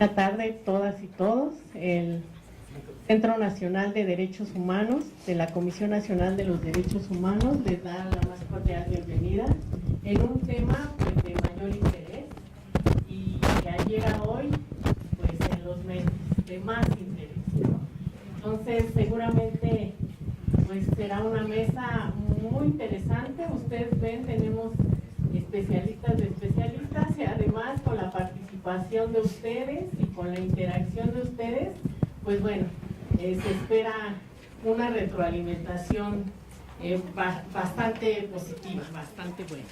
Buenas tardes todas y todos. El Centro Nacional de Derechos Humanos de la Comisión Nacional de los Derechos Humanos les da la más cordial bienvenida en un tema pues, de mayor interés y de ayer a hoy pues en los meses de más interés, ¿no? Entonces seguramente pues será una mesa muy interesante. Ustedes ven, tenemos especialistas de especialistas y además con la participación de ustedes y con la interacción de ustedes, pues bueno, se espera una retroalimentación bastante positiva, bastante buena.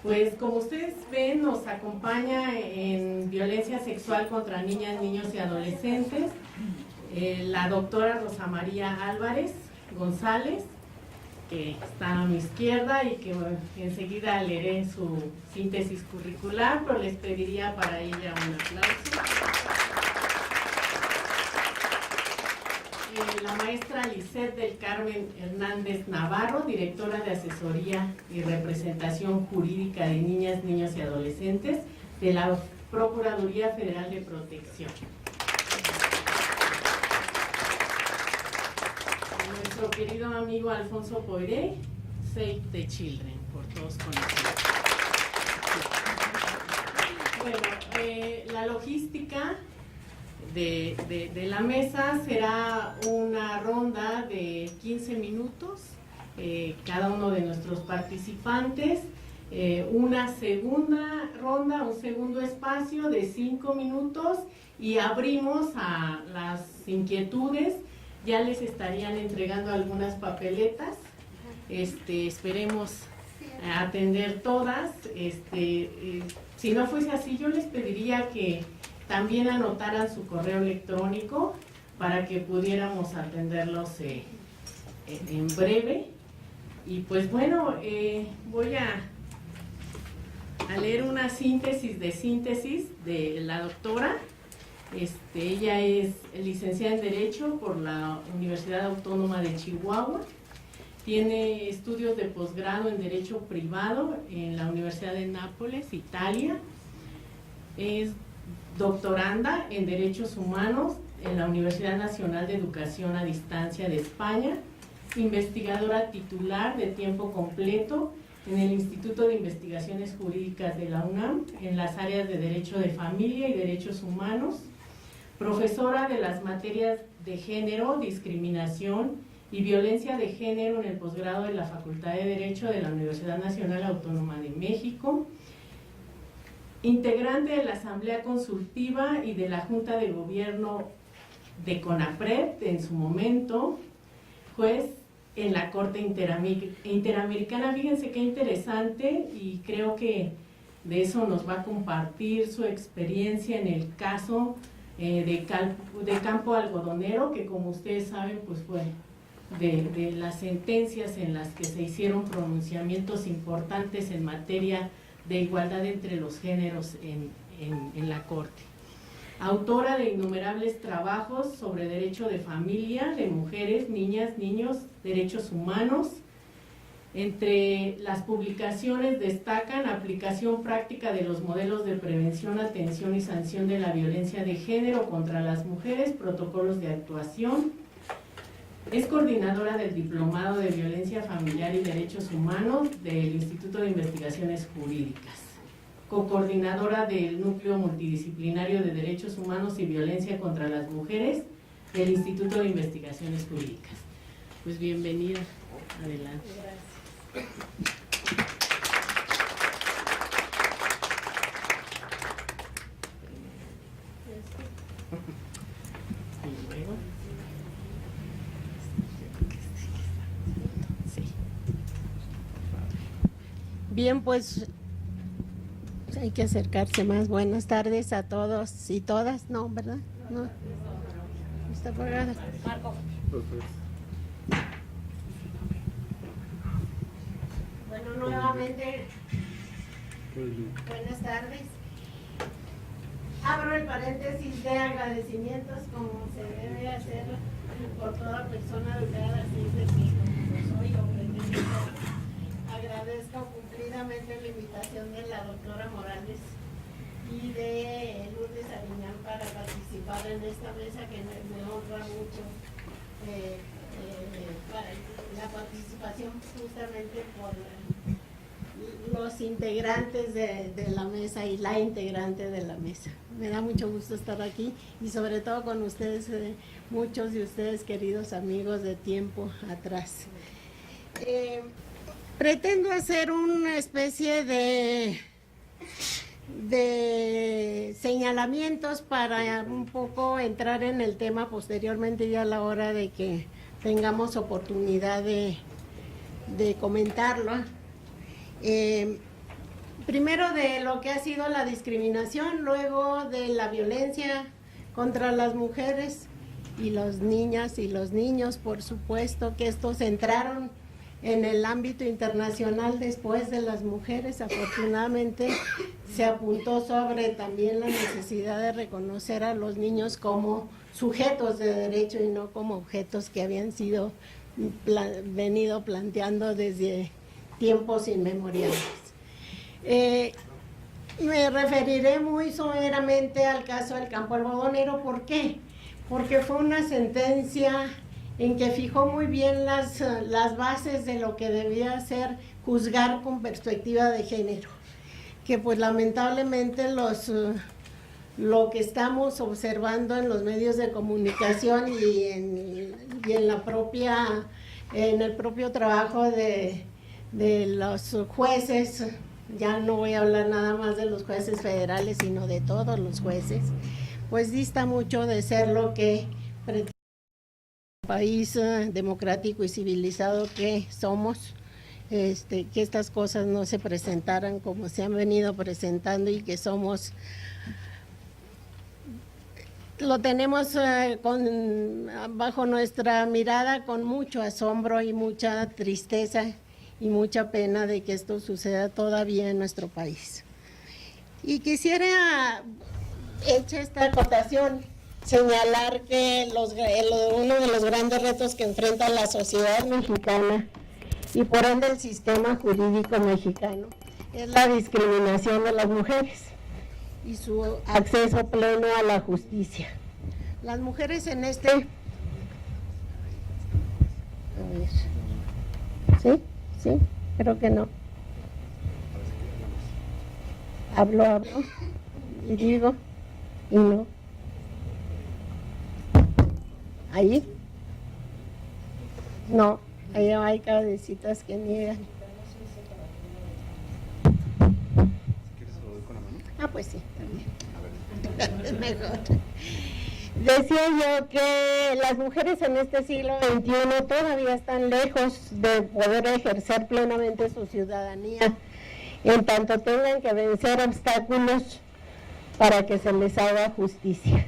Pues como ustedes ven, nos acompaña en violencia sexual contra niñas, niños y adolescentes la doctora Rosa María Álvarez González, que está a mi izquierda y que enseguida leeré su síntesis curricular, pero les pediría para ella un aplauso. La maestra Lisette del Carmen Hernández Navarro, directora de Asesoría y Representación Jurídica de Niñas, Niños y Adolescentes de la Procuraduría Federal de Protección. Nuestro querido amigo Alfonso Poiré, Save the Children, por todos conocidos. Bueno, la logística de la mesa será una ronda de 15 minutos, cada uno de nuestros participantes, una segunda ronda, un segundo espacio de 5 minutos y abrimos a las inquietudes. Ya les estarían entregando algunas papeletas, esperemos atender todas. Si no fuese así, yo les pediría que también anotaran su correo electrónico para que pudiéramos atenderlos en breve. Y pues bueno, voy a leer una síntesis de la doctora. Ella es licenciada en Derecho por la Universidad Autónoma de Chihuahua, tiene estudios de posgrado en Derecho Privado en la Universidad de Nápoles, Italia, es doctoranda en Derechos Humanos en la Universidad Nacional de Educación a Distancia de España, investigadora titular de tiempo completo en el Instituto de Investigaciones Jurídicas de la UNAM en las áreas de Derecho de Familia y Derechos Humanos, profesora de las materias de género, discriminación y violencia de género en el posgrado de la Facultad de Derecho de la Universidad Nacional Autónoma de México, integrante de la Asamblea Consultiva y de la Junta de Gobierno de CONAPRED en su momento, juez en la Corte Interamericana. Fíjense qué interesante, y creo que de eso nos va a compartir su experiencia en el caso de Campo Algodonero, que como ustedes saben pues fue de las sentencias en las que se hicieron pronunciamientos importantes en materia de igualdad entre los géneros en la Corte. Autora de innumerables trabajos sobre derecho de familia, de mujeres, niñas, niños, derechos humanos. Entre las publicaciones destacan aplicación práctica de los modelos de prevención, atención y sanción de la violencia de género contra las mujeres, protocolos de actuación. Es coordinadora del Diplomado de Violencia Familiar y Derechos Humanos del Instituto de Investigaciones Jurídicas. Co-coordinadora del Núcleo Multidisciplinario de Derechos Humanos y Violencia contra las Mujeres del Instituto de Investigaciones Jurídicas. Pues bienvenida, adelante. Gracias. Bien, pues hay que acercarse más. Buenas tardes a todos y todas. No, ¿verdad? No. Está apagada. Marco. Bueno, nuevamente, buenas tardes. Abro el paréntesis de agradecimientos como se debe hacer por toda persona educada, así es de que como soy hombre. Agradezco cumplidamente la invitación de la doctora Morales y de Lourdes Ariñán para participar en esta mesa, que me honra mucho la participación justamente por los integrantes de la mesa y la integrante de la mesa. Me da mucho gusto estar aquí y sobre todo con ustedes, muchos de ustedes queridos amigos de tiempo atrás. Pretendo hacer una especie de señalamientos para un poco entrar en el tema posteriormente, ya a la hora de que tengamos oportunidad de comentarlo. Primero de lo que ha sido la discriminación, luego de la violencia contra las mujeres y las niñas y los niños, por supuesto que estos entraron en el ámbito internacional después de las mujeres. Afortunadamente se apuntó sobre también la necesidad de reconocer a los niños como sujetos de derecho y no como objetos que habían sido venido planteando desde tiempos inmemoriales. Me referiré muy someramente al caso del campo algodonero. ¿Por qué? Porque fue una sentencia en que fijó muy bien las bases de lo que debía ser juzgar con perspectiva de género, que pues lamentablemente lo que estamos observando en los medios de comunicación y en el propio trabajo de los jueces, ya no voy a hablar nada más de los jueces federales, sino de todos los jueces, pues dista mucho de ser lo que pretende el país democrático y civilizado que somos, que estas cosas no se presentaran como se han venido presentando y que somos, lo tenemos bajo nuestra mirada con mucho asombro y mucha tristeza y mucha pena de que esto suceda todavía en nuestro país. Y quisiera, hecha esta acotación, señalar que uno de los grandes retos que enfrenta la sociedad mexicana y por ende el sistema jurídico mexicano es la discriminación de las mujeres y su acceso pleno a la justicia. Las mujeres en ¿Sí? Creo que no. Hablo y digo y no. ¿Ahí? No, ahí hay cabecitas que niegan. ¿Quieres lo doy con la mano? Ah, pues sí, también. A ver. Mejor. Decía yo que las mujeres en este siglo XXI todavía están lejos de poder ejercer plenamente su ciudadanía, en tanto tengan que vencer obstáculos para que se les haga justicia.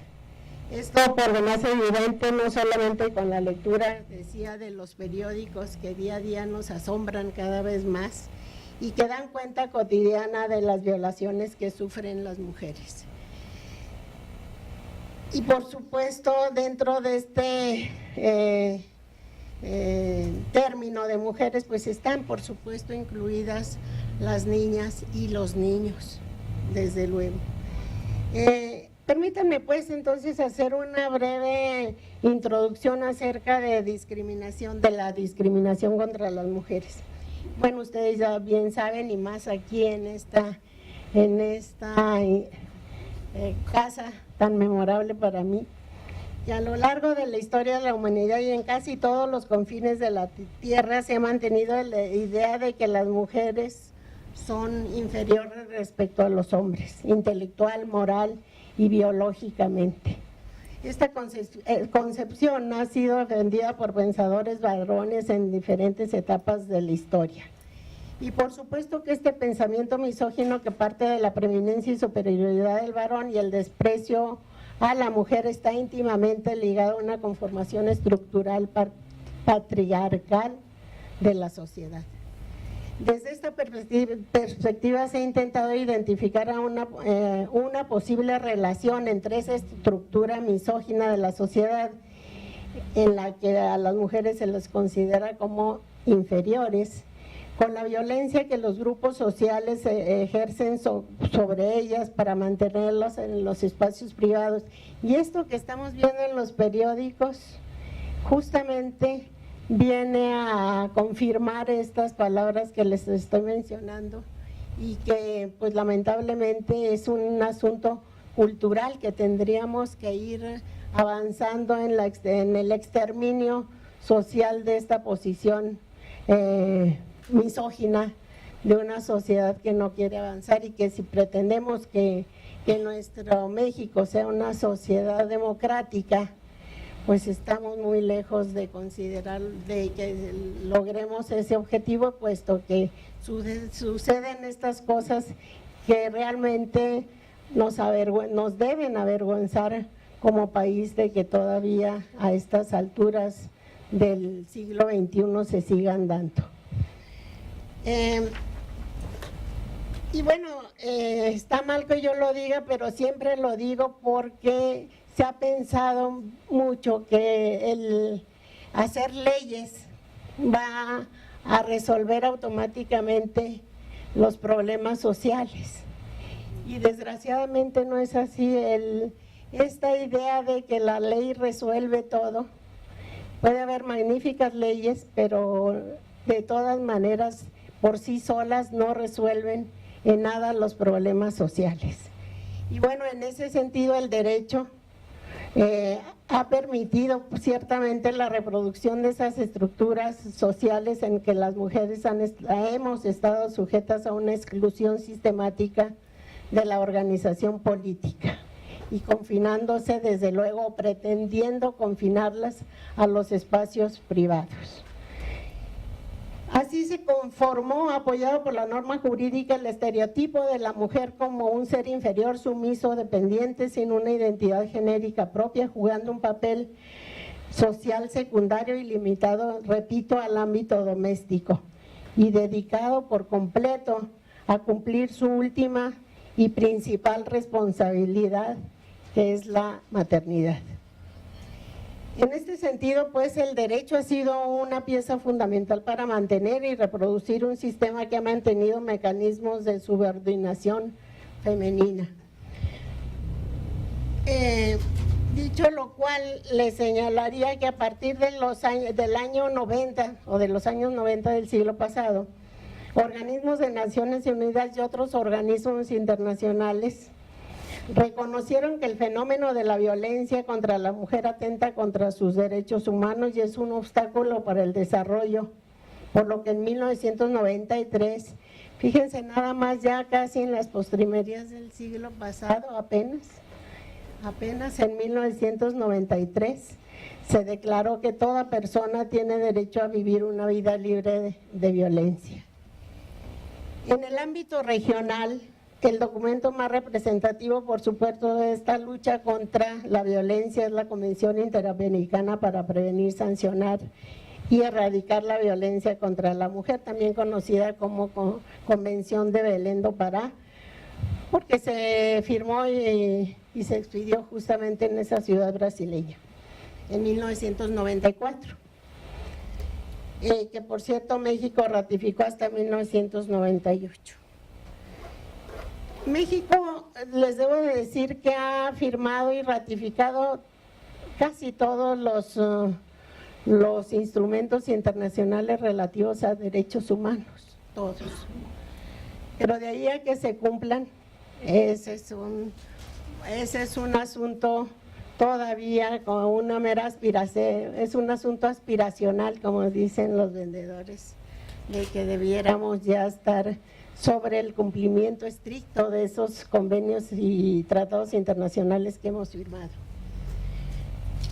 Esto por demás evidente no solamente con la lectura, decía, de los periódicos que día a día nos asombran cada vez más y que dan cuenta cotidiana de las violaciones que sufren las mujeres. Y por supuesto, dentro de este término de mujeres, pues están por supuesto incluidas las niñas y los niños, desde luego. Permítanme pues entonces hacer una breve introducción acerca de la discriminación contra las mujeres. Bueno, ustedes ya bien saben, y más aquí en esta casa tan memorable para mí, y a lo largo de la historia de la humanidad y en casi todos los confines de la tierra se ha mantenido la idea de que las mujeres son inferiores respecto a los hombres, intelectual, moral y biológicamente. Esta concepción ha sido defendida por pensadores varones en diferentes etapas de la historia. Y por supuesto que este pensamiento misógino, que parte de la preeminencia y superioridad del varón y el desprecio a la mujer, está íntimamente ligado a una conformación estructural patriarcal de la sociedad. Desde esta perspectiva se ha intentado identificar una posible relación entre esa estructura misógina de la sociedad, en la que a las mujeres se les considera como inferiores, con la violencia que los grupos sociales ejercen sobre ellas para mantenerlos en los espacios privados. Y esto que estamos viendo en los periódicos justamente viene a confirmar estas palabras que les estoy mencionando y que pues lamentablemente es un asunto cultural que tendríamos que ir avanzando en el exterminio social de esta posición misógina de una sociedad que no quiere avanzar, y que si pretendemos que nuestro México sea una sociedad democrática, pues estamos muy lejos de considerar de que logremos ese objetivo, puesto que suceden estas cosas que realmente nos deben avergonzar como país, de que todavía a estas alturas del siglo XXI se sigan dando. Y bueno, está mal que yo lo diga, pero siempre lo digo porque se ha pensado mucho que el hacer leyes va a resolver automáticamente los problemas sociales. Y desgraciadamente no es así. Esta idea de que la ley resuelve todo, puede haber magníficas leyes, pero de todas maneras por sí solas no resuelven en nada los problemas sociales. Y bueno, en ese sentido el derecho ha permitido ciertamente la reproducción de esas estructuras sociales en que las mujeres hemos estado sujetas a una exclusión sistemática de la organización política, y confinándose, desde luego, pretendiendo confinarlas a los espacios privados. Así se conformó, apoyado por la norma jurídica, el estereotipo de la mujer como un ser inferior, sumiso, dependiente, sin una identidad genérica propia, jugando un papel social secundario y limitado, repito, al ámbito doméstico, y dedicado por completo a cumplir su última y principal responsabilidad, que es la maternidad. En este sentido, pues, el derecho ha sido una pieza fundamental para mantener y reproducir un sistema que ha mantenido mecanismos de subordinación femenina. Dicho lo cual, le señalaría que a partir de del año 90 o de los años 90 del siglo pasado, organismos de Naciones Unidas y otros organismos internacionales reconocieron que el fenómeno de la violencia contra la mujer atenta contra sus derechos humanos y es un obstáculo para el desarrollo, por lo que en 1993, fíjense nada más, ya casi en las postrimerías del siglo pasado, apenas en 1993, se declaró que toda persona tiene derecho a vivir una vida libre de violencia. En el ámbito regional, el documento más representativo, por supuesto, de esta lucha contra la violencia es la Convención Interamericana para Prevenir, Sancionar y Erradicar la Violencia contra la Mujer, también conocida como Convención de Belém do Pará, porque se firmó y se expidió justamente en esa ciudad brasileña, en 1994. Que por cierto México ratificó hasta 1998. México, les debo de decir que ha firmado y ratificado casi todos los instrumentos internacionales relativos a derechos humanos, todos. Pero de ahí a que se cumplan, ese es un asunto todavía con una mera aspiración, es un asunto aspiracional, como dicen los vendedores, de que debiéramos ya estar sobre el cumplimiento estricto de esos convenios y tratados internacionales que hemos firmado.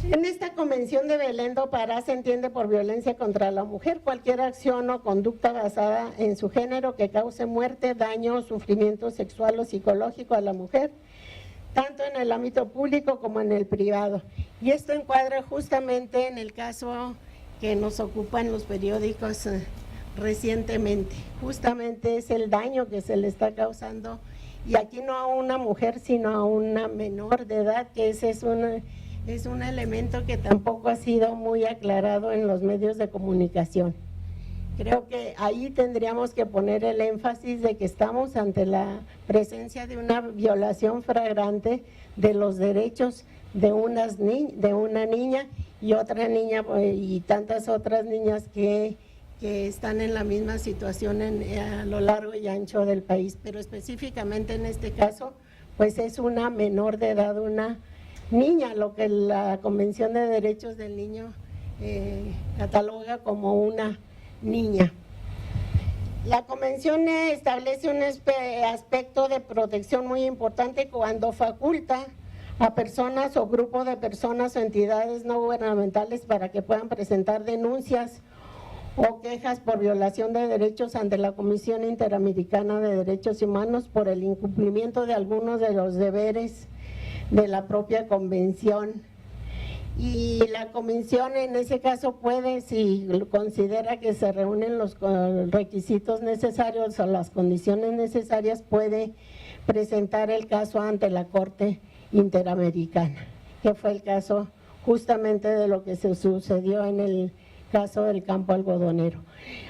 En esta Convención de Belém do Pará se entiende por violencia contra la mujer cualquier acción o conducta basada en su género que cause muerte, daño o sufrimiento sexual o psicológico a la mujer, tanto en el ámbito público como en el privado. Y esto encuadra justamente en el caso que nos ocupa en los periódicos recientemente. Justamente es el daño que se le está causando, y aquí no a una mujer, sino a una menor de edad, que ese es un elemento que tampoco ha sido muy aclarado en los medios de comunicación. Creo que ahí tendríamos que poner el énfasis de que estamos ante la presencia de una violación flagrante de los derechos de una niña y otra niña y tantas otras niñas que están en la misma situación a lo largo y ancho del país, pero específicamente en este caso, pues es una menor de edad, una niña, lo que la Convención de Derechos del Niño cataloga como una niña. La convención establece un aspecto de protección muy importante cuando faculta a personas o grupos de personas o entidades no gubernamentales para que puedan presentar denuncias o quejas por violación de derechos ante la Comisión Interamericana de Derechos Humanos por el incumplimiento de algunos de los deberes de la propia convención. Y la comisión en ese caso puede, si considera que se reúnen los requisitos necesarios o las condiciones necesarias, puede presentar el caso ante la Corte Interamericana, que fue el caso justamente de lo que se sucedió en el caso del campo algodonero.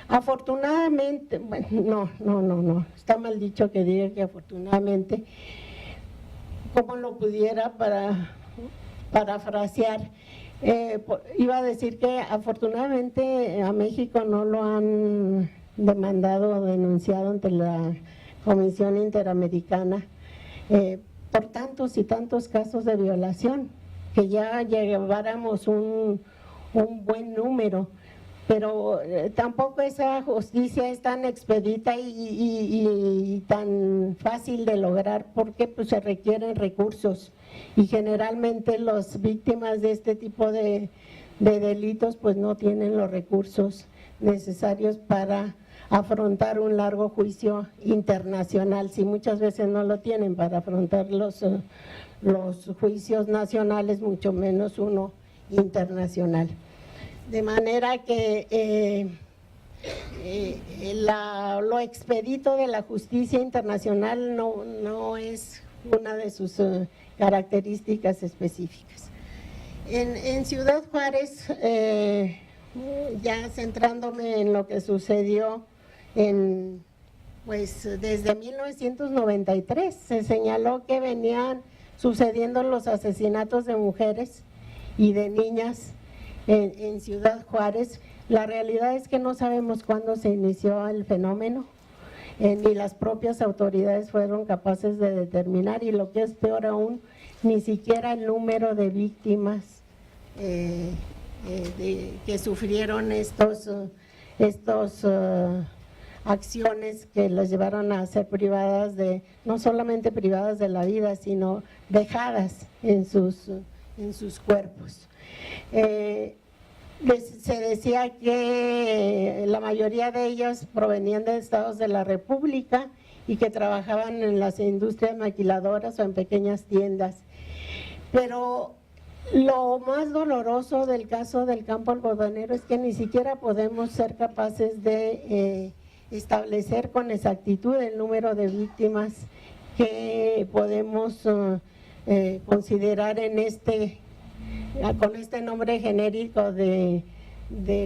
Afortunadamente, bueno, no, está mal dicho que diga que afortunadamente, como lo pudiera parafrasear, iba a decir que afortunadamente a México no lo han demandado o denunciado ante la Comisión Interamericana por tantos y tantos casos de violación, que ya lleváramos un buen número, pero tampoco esa justicia es tan expedita y tan fácil de lograr, porque pues se requieren recursos y generalmente las víctimas de este tipo de delitos pues no tienen los recursos necesarios para afrontar un largo juicio internacional, si muchas veces no lo tienen para afrontar los juicios nacionales, mucho menos uno internacional. De manera que lo expedito de la justicia internacional no es una de sus características específicas. En Ciudad Juárez, ya centrándome en lo que sucedió pues desde 1993, se señaló que venían sucediendo los asesinatos de mujeres y de niñas en Ciudad Juárez. La realidad es que no sabemos cuándo se inició el fenómeno, ni las propias autoridades fueron capaces de determinar, y lo que es peor aún, ni siquiera el número de víctimas que sufrieron estos acciones que las llevaron a ser privadas no solamente privadas de la vida, sino dejadas en sus cuerpos. Se decía que la mayoría de ellas provenían de estados de la República y que trabajaban en las industrias maquiladoras o en pequeñas tiendas. Pero lo más doloroso del caso del campo algodonero es que ni siquiera podemos ser capaces de establecer con exactitud el número de víctimas que podemos considerar con este nombre genérico de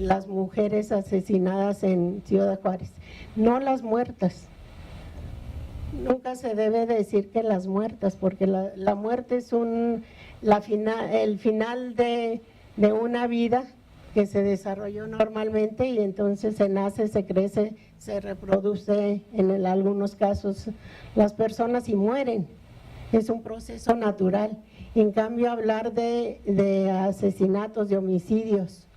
las mujeres asesinadas en Ciudad Juárez. No las muertas. Nunca se debe decir que las muertas, porque la muerte es el final de una vida que se desarrolló normalmente, y entonces se nace, se crece, se reproduce en algunos casos las personas y mueren. Es un proceso natural. En cambio, hablar de asesinatos, de homicidios,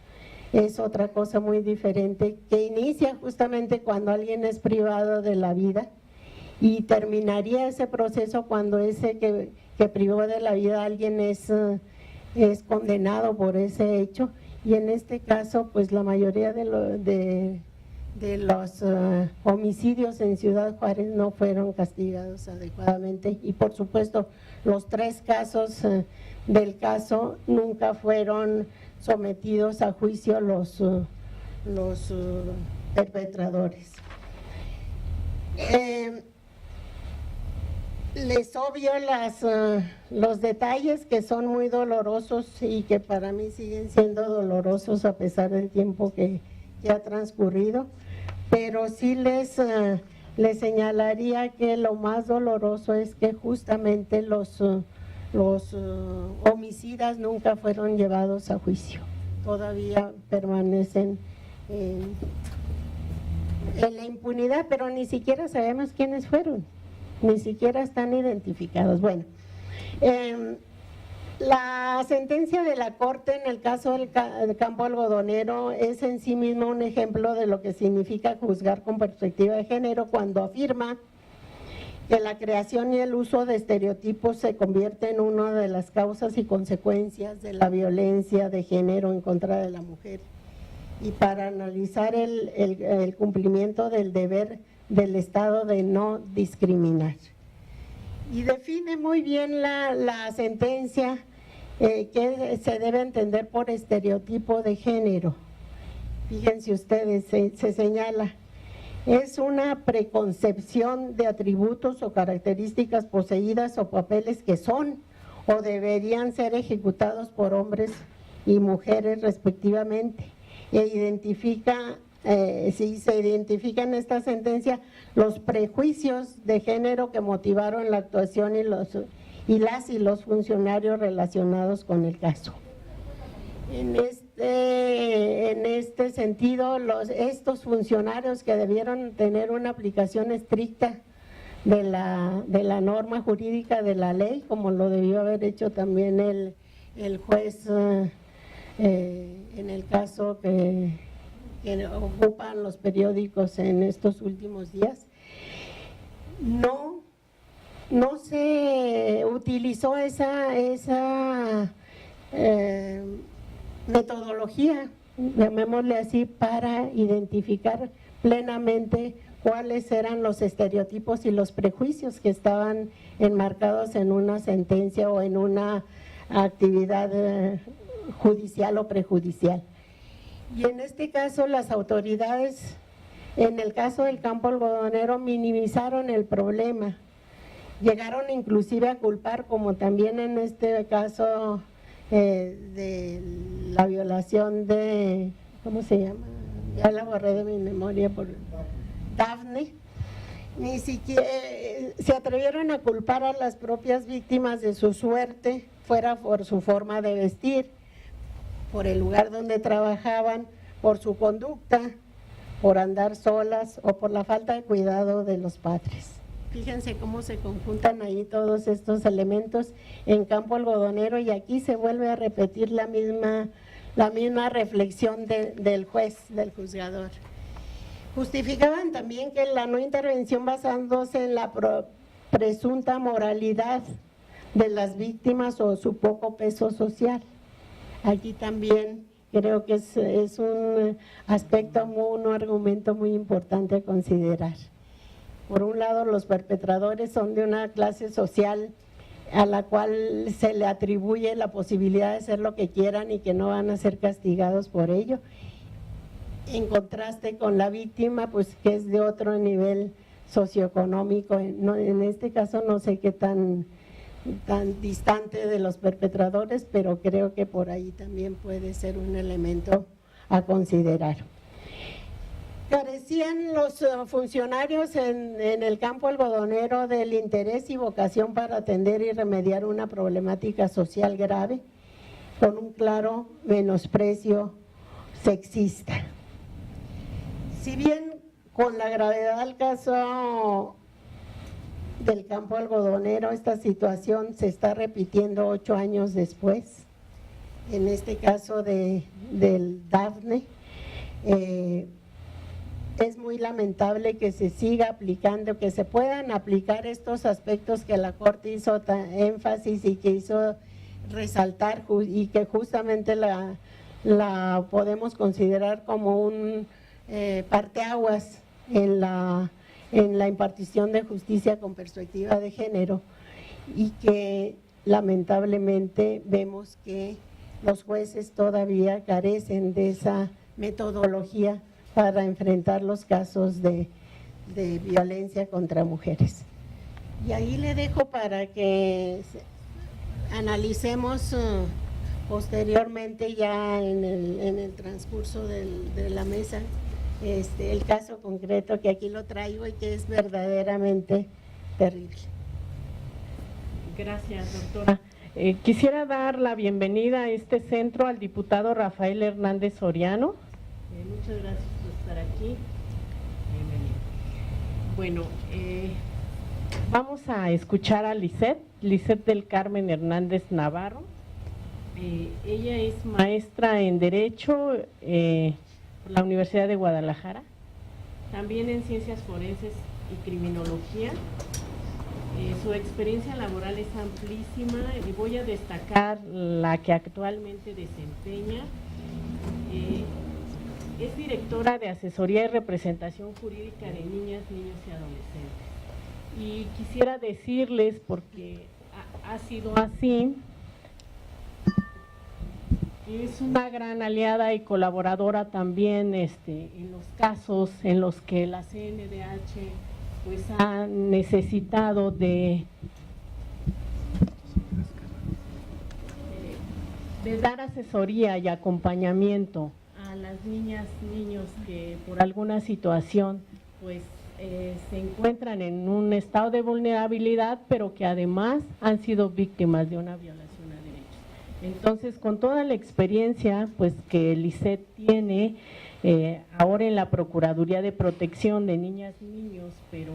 es otra cosa muy diferente, que inicia justamente cuando alguien es privado de la vida, y terminaría ese proceso cuando ese que privó de la vida a alguien es condenado por ese hecho. Y en este caso, pues la mayoría de los homicidios en Ciudad Juárez no fueron castigados adecuadamente, y por supuesto los 3 casos del caso nunca fueron sometidos a juicio los perpetradores. Les obvio los detalles que son muy dolorosos y que para mí siguen siendo dolorosos a pesar del tiempo que ha transcurrido. pero sí les señalaría que lo más doloroso es que justamente los homicidas nunca fueron llevados a juicio, todavía permanecen en la impunidad, pero ni siquiera sabemos quiénes fueron, ni siquiera están identificados. Bueno, la sentencia de la Corte en el caso del campo algodonero es en sí mismo un ejemplo de lo que significa juzgar con perspectiva de género cuando afirma que la creación y el uso de estereotipos se convierte en una de las causas y consecuencias de la violencia de género en contra de la mujer, y para analizar el cumplimiento del deber del Estado de no discriminar. Y define muy bien la sentencia que se debe entender por estereotipo de género. Fíjense ustedes, se señala: es una preconcepción de atributos o características poseídas o papeles que son o deberían ser ejecutados por hombres y mujeres respectivamente, e identifica, si se identifica en esta sentencia los prejuicios de género que motivaron la actuación y los funcionarios relacionados con el caso. En este sentido, estos funcionarios que debieron tener una aplicación estricta de la norma jurídica de la ley, como lo debió haber hecho también el juez en el caso que ocupan los periódicos en estos últimos días, no se utilizó esa metodología, llamémosle así, para identificar plenamente cuáles eran los estereotipos y los prejuicios que estaban enmarcados en una sentencia o en una actividad judicial o prejudicial. Y en este caso las autoridades, en el caso del campo algodonero, minimizaron el problema, llegaron inclusive a culpar, como también en este caso de la violación de, ¿cómo se llama? Ya la borré de mi memoria, por Dafne. Ni siquiera se atrevieron a culpar a las propias víctimas de su suerte, fuera por su forma de vestir, por el lugar donde trabajaban, por su conducta, por andar solas o por la falta de cuidado de los padres. Fíjense cómo se conjuntan ahí todos estos elementos en campo algodonero, y aquí se vuelve a repetir la misma reflexión del juez, del juzgador. Justificaban también que la no intervención basándose en la presunta moralidad de las víctimas o su poco peso social. Aquí también creo que es un aspecto, un argumento muy importante a considerar. Por un lado, los perpetradores son de una clase social a la cual se le atribuye la posibilidad de hacer lo que quieran y que no van a ser castigados por ello, en contraste con la víctima, pues que es de otro nivel socioeconómico. En este caso no sé qué tan distante de los perpetradores, pero creo que por ahí también puede ser un elemento a considerar. Carecían los funcionarios en el campo algodonero del interés y vocación para atender y remediar una problemática social grave, con un claro menosprecio sexista. Si bien con la gravedad del caso del campo algodonero, esta situación se está repitiendo 8 años después, en este caso del Dafne, es muy lamentable que se siga aplicando, que se puedan aplicar estos aspectos que la Corte hizo énfasis y que hizo resaltar, y que justamente la podemos considerar como un parteaguas en la impartición de justicia con perspectiva de género, y que lamentablemente vemos que los jueces todavía carecen de esa metodología para enfrentar los casos de violencia contra mujeres. Y ahí le dejo para que analicemos posteriormente, ya en el transcurso de la mesa, el caso concreto que aquí lo traigo y que es verdaderamente terrible. Gracias, doctora. Quisiera dar la bienvenida a este centro al diputado Rafael Hernández Soriano. Muchas gracias por estar aquí. Bienvenido. Bueno, vamos a escuchar a Lisette del Carmen Hernández Navarro. Ella es maestra en Derecho por la Universidad de Guadalajara, también en Ciencias Forenses y Criminología. Su experiencia laboral es amplísima y voy a destacar la que actualmente desempeña. Es directora de Asesoría y Representación Jurídica de Niñas, Niños y Adolescentes. Y quisiera decirles, porque ha sido así, es una gran aliada y colaboradora también en los casos en los que la CNDH pues ha necesitado de dar asesoría y acompañamiento a las niñas, niños que por alguna situación pues se encuentran en un estado de vulnerabilidad, pero que además han sido víctimas de una violación a derechos. Entonces, con toda la experiencia pues que Lisette tiene ahora en la Procuraduría de Protección de Niñas y Niños, pero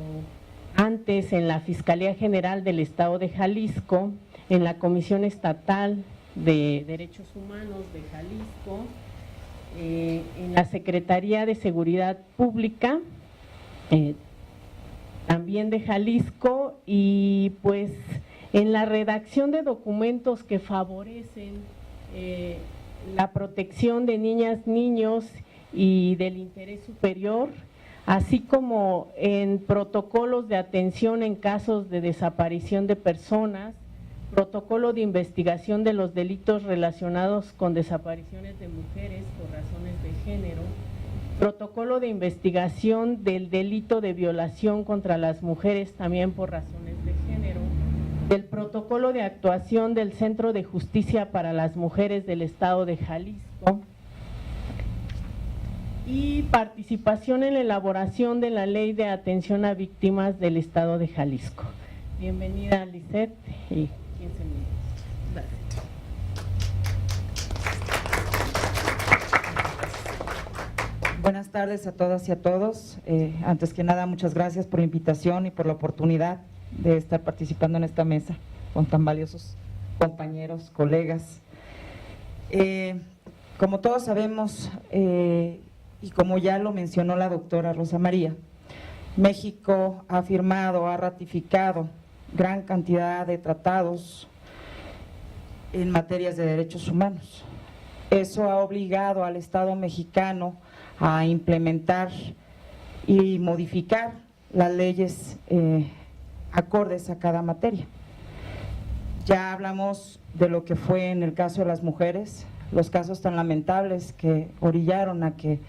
antes en la Fiscalía General del Estado de Jalisco, en la Comisión Estatal de Derechos Humanos de Jalisco, en la Secretaría de Seguridad Pública, también de Jalisco, y pues en la redacción de documentos que favorecen la protección de niñas, niños y del interés superior, así como en protocolos de atención en casos de desaparición de personas, protocolo de investigación de los delitos relacionados con desapariciones de mujeres por razones de género, protocolo de investigación del delito de violación contra las mujeres también por razones de género, del protocolo de actuación del Centro de Justicia para las Mujeres del Estado de Jalisco, y participación en la elaboración de la Ley de Atención a Víctimas del Estado de Jalisco. Bienvenida, Lisette, y 15 minutos. Gracias. Buenas tardes a todas y a todos. Antes que nada, muchas gracias por la invitación y por la oportunidad de estar participando en esta mesa con tan valiosos compañeros, colegas. Como todos sabemos, y como ya lo mencionó la doctora Rosa María, México ha firmado, ha ratificado gran cantidad de tratados en materias de derechos humanos. Eso ha obligado al Estado mexicano a implementar y modificar las leyes acordes a cada materia. Ya hablamos de lo que fue en el caso de las mujeres, los casos tan lamentables que orillaron a que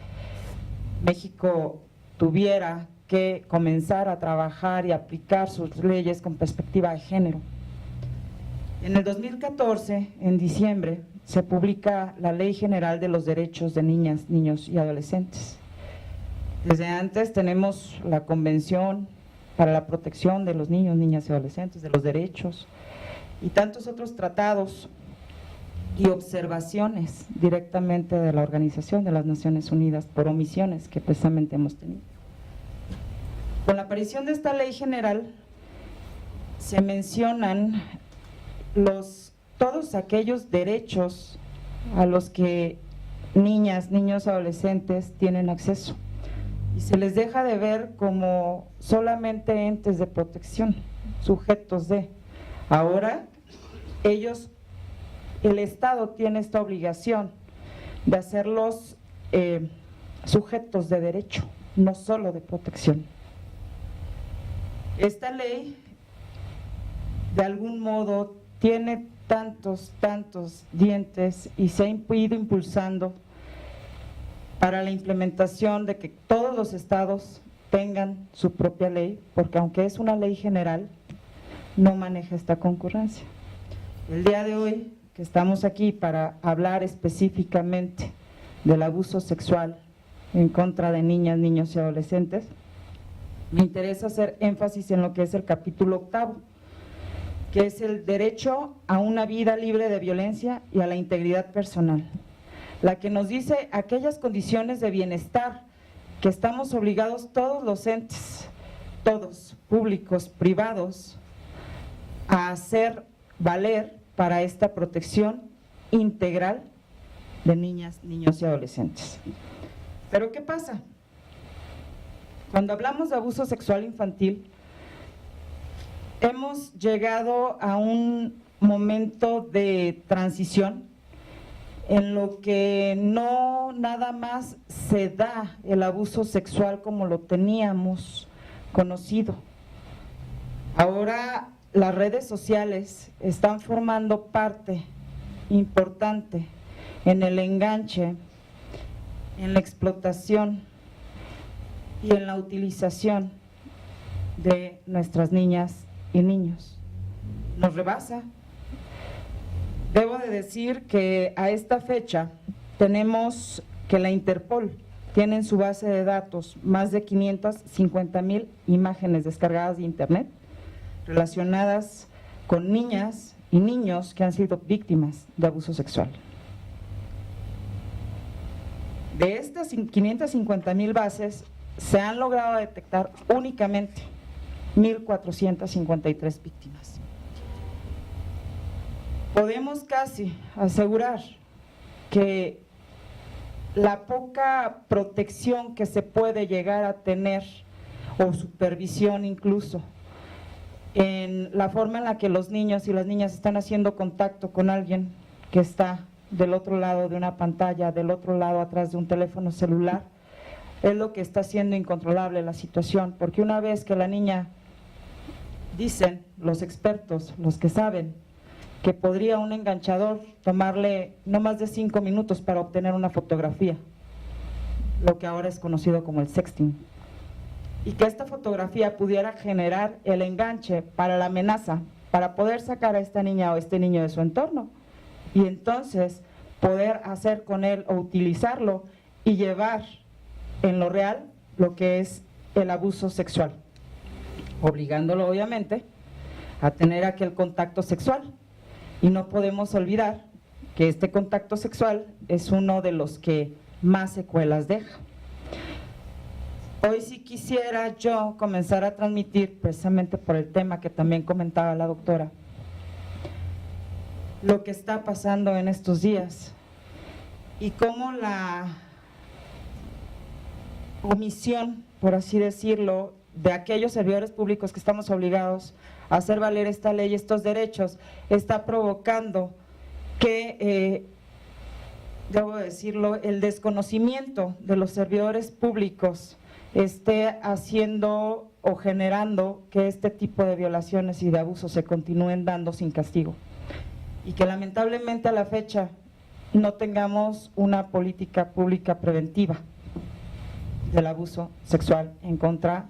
México tuviera que comenzar a trabajar y aplicar sus leyes con perspectiva de género. En el 2014, en diciembre, se publica la Ley General de los Derechos de Niñas, Niños y Adolescentes. Desde antes tenemos la Convención para la Protección de los Niños, Niñas y Adolescentes, de los Derechos, y tantos otros tratados y observaciones directamente de la Organización de las Naciones Unidas por omisiones que precisamente hemos tenido. Con la aparición de esta ley general se mencionan todos aquellos derechos a los que niñas, niños, adolescentes tienen acceso y se les deja de ver como solamente entes de protección, sujetos de. Ahora ellos, el Estado tiene esta obligación de hacerlos sujetos de derecho, no solo de protección. Esta ley, de algún modo, tiene tantos dientes y se ha ido impulsando para la implementación de que todos los estados tengan su propia ley, porque aunque es una ley general, no maneja esta concurrencia. El día de hoy, que estamos aquí para hablar específicamente del abuso sexual en contra de niñas, niños y adolescentes, me interesa hacer énfasis en lo que es el capítulo 8, que es el derecho a una vida libre de violencia y a la integridad personal, la que nos dice aquellas condiciones de bienestar que estamos obligados todos los entes, todos, públicos, privados, a hacer valer para esta protección integral de niñas, niños y adolescentes. ¿Pero qué pasa? Cuando hablamos de abuso sexual infantil, hemos llegado a un momento de transición en lo que no nada más se da el abuso sexual como lo teníamos conocido. Ahora las redes sociales están formando parte importante en el enganche, en la explotación y en la utilización de nuestras niñas y niños. Nos rebasa. Debo de decir que a esta fecha tenemos que la Interpol tiene en su base de datos más de 550,000 imágenes descargadas de internet relacionadas con niñas y niños que han sido víctimas de abuso sexual. De estas 550,000 bases se han logrado detectar únicamente 1,453 víctimas. Podemos casi asegurar que la poca protección que se puede llegar a tener, o supervisión incluso, en la forma en la que los niños y las niñas están haciendo contacto con alguien que está del otro lado de una pantalla, del otro lado atrás de un teléfono celular, es lo que está haciendo incontrolable la situación, porque una vez que la niña, dicen los expertos, los que saben, que podría un enganchador tomarle no más de 5 minutos para obtener una fotografía, lo que ahora es conocido como el sexting, y que esta fotografía pudiera generar el enganche para la amenaza, para poder sacar a esta niña o este niño de su entorno, y entonces poder hacer con él o utilizarlo y llevar en lo real lo que es el abuso sexual, obligándolo obviamente a tener aquel contacto sexual. Y no podemos olvidar que este contacto sexual es uno de los que más secuelas deja. Hoy sí quisiera yo comenzar a transmitir, precisamente por el tema que también comentaba la doctora, lo que está pasando en estos días y cómo la omisión, por así decirlo, de aquellos servidores públicos que estamos obligados a hacer valer esta ley, estos derechos, está provocando que, debo decirlo, el desconocimiento de los servidores públicos esté haciendo o generando que este tipo de violaciones y de abusos se continúen dando sin castigo, y que lamentablemente a la fecha no tengamos una política pública preventiva del abuso sexual en contra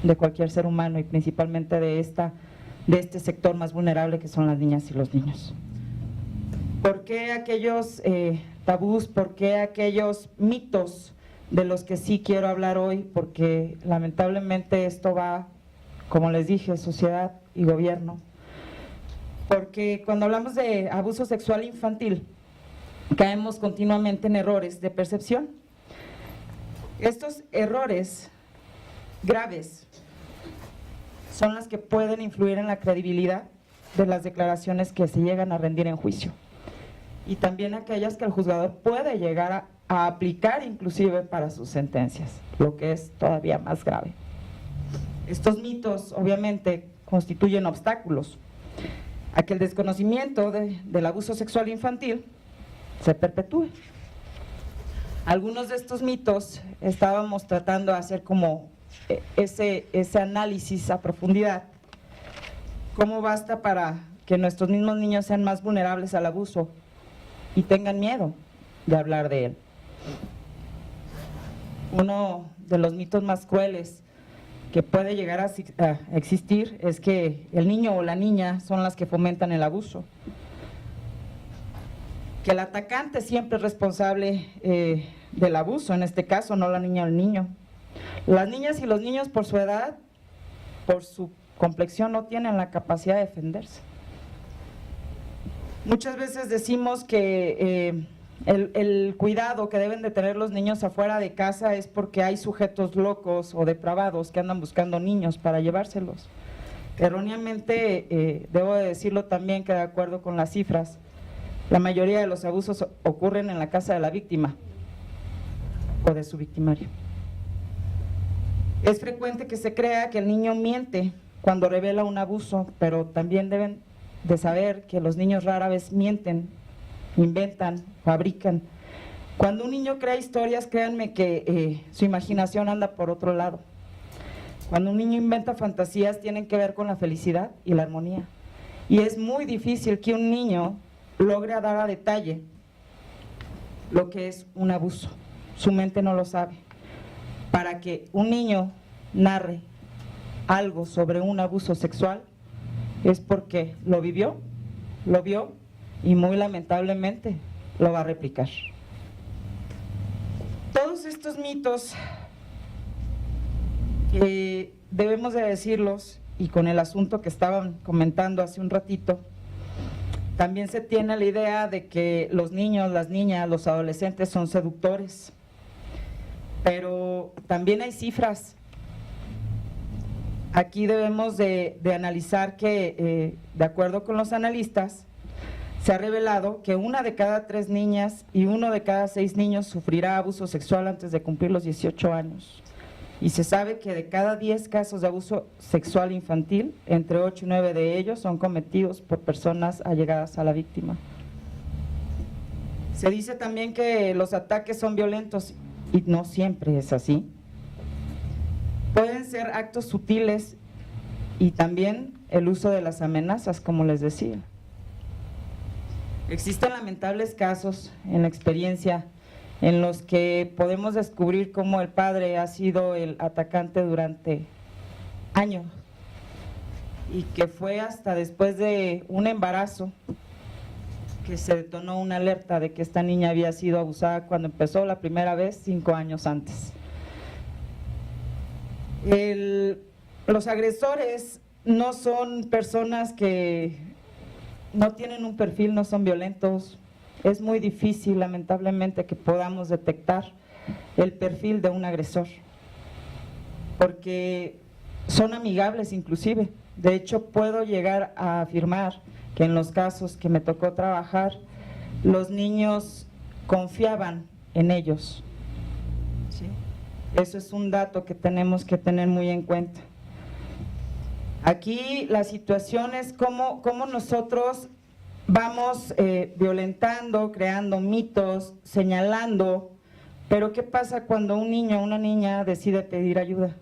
de cualquier ser humano, y principalmente de este sector más vulnerable que son las niñas y los niños. ¿Por qué aquellos tabús, por qué aquellos mitos de los que sí quiero hablar hoy? Porque lamentablemente esto va, como les dije, sociedad y gobierno. Porque cuando hablamos de abuso sexual infantil, caemos continuamente en errores de percepción. Estos errores graves son las que pueden influir en la credibilidad de las declaraciones que se llegan a rendir en juicio, y también aquellas que el juzgador puede llegar a aplicar inclusive para sus sentencias, lo que es todavía más grave. Estos mitos obviamente constituyen obstáculos a que el desconocimiento del abuso sexual infantil se perpetúe. Algunos de estos mitos estábamos tratando de hacer como ese análisis a profundidad. ¿Cómo basta para que nuestros mismos niños sean más vulnerables al abuso y tengan miedo de hablar de él? Uno de los mitos más crueles que puede llegar a existir es que el niño o la niña son las que fomentan el abuso, que el atacante siempre es responsable del abuso, en este caso, no la niña o el niño. Las niñas y los niños por su edad, por su complexión, no tienen la capacidad de defenderse. Muchas veces decimos que el cuidado que deben de tener los niños afuera de casa es porque hay sujetos locos o depravados que andan buscando niños para llevárselos. Erróneamente, debo de decirlo también que de acuerdo con las cifras, la mayoría de los abusos ocurren en la casa de la víctima o de su victimario. Es frecuente que se crea que el niño miente cuando revela un abuso, pero también deben de saber que los niños rara vez mienten, inventan, fabrican. Cuando un niño crea historias, créanme que su imaginación anda por otro lado. Cuando un niño inventa fantasías, tienen que ver con la felicidad y la armonía. Y es muy difícil que un niño logre dar a detalle lo que es un abuso. Su mente no lo sabe. Para que un niño narre algo sobre un abuso sexual, es porque lo vivió, lo vio y muy lamentablemente lo va a replicar. Todos estos mitos debemos de decirlos, y con el asunto que estaban comentando hace un ratito, también se tiene la idea de que los niños, las niñas, los adolescentes son seductores, pero también hay cifras. Aquí debemos de analizar que, de acuerdo con los analistas, se ha revelado que 1 de cada 3 niñas y 1 de cada 6 niños sufrirá abuso sexual antes de cumplir los 18 años. Y se sabe que de cada 10 casos de abuso sexual infantil, entre 8 y 9 de ellos son cometidos por personas allegadas a la víctima. Se dice también que los ataques son violentos y no siempre es así. Pueden ser actos sutiles y también el uso de las amenazas, como les decía. Existen lamentables casos en la experiencia en los que podemos descubrir cómo el padre ha sido el atacante durante años y que fue hasta después de un embarazo que se detonó una alerta de que esta niña había sido abusada cuando empezó la primera vez 5 años antes. Los agresores no son personas que no tienen un perfil, no son violentos. Es muy difícil, lamentablemente, que podamos detectar el perfil de un agresor, porque son amigables inclusive. De hecho, puedo llegar a afirmar que en los casos que me tocó trabajar, los niños confiaban en ellos. ¿Sí? Eso es un dato que tenemos que tener muy en cuenta. Aquí la situación es cómo nosotros vamos violentando, creando mitos, señalando, pero ¿qué pasa cuando un niño o una niña decide pedir ayuda?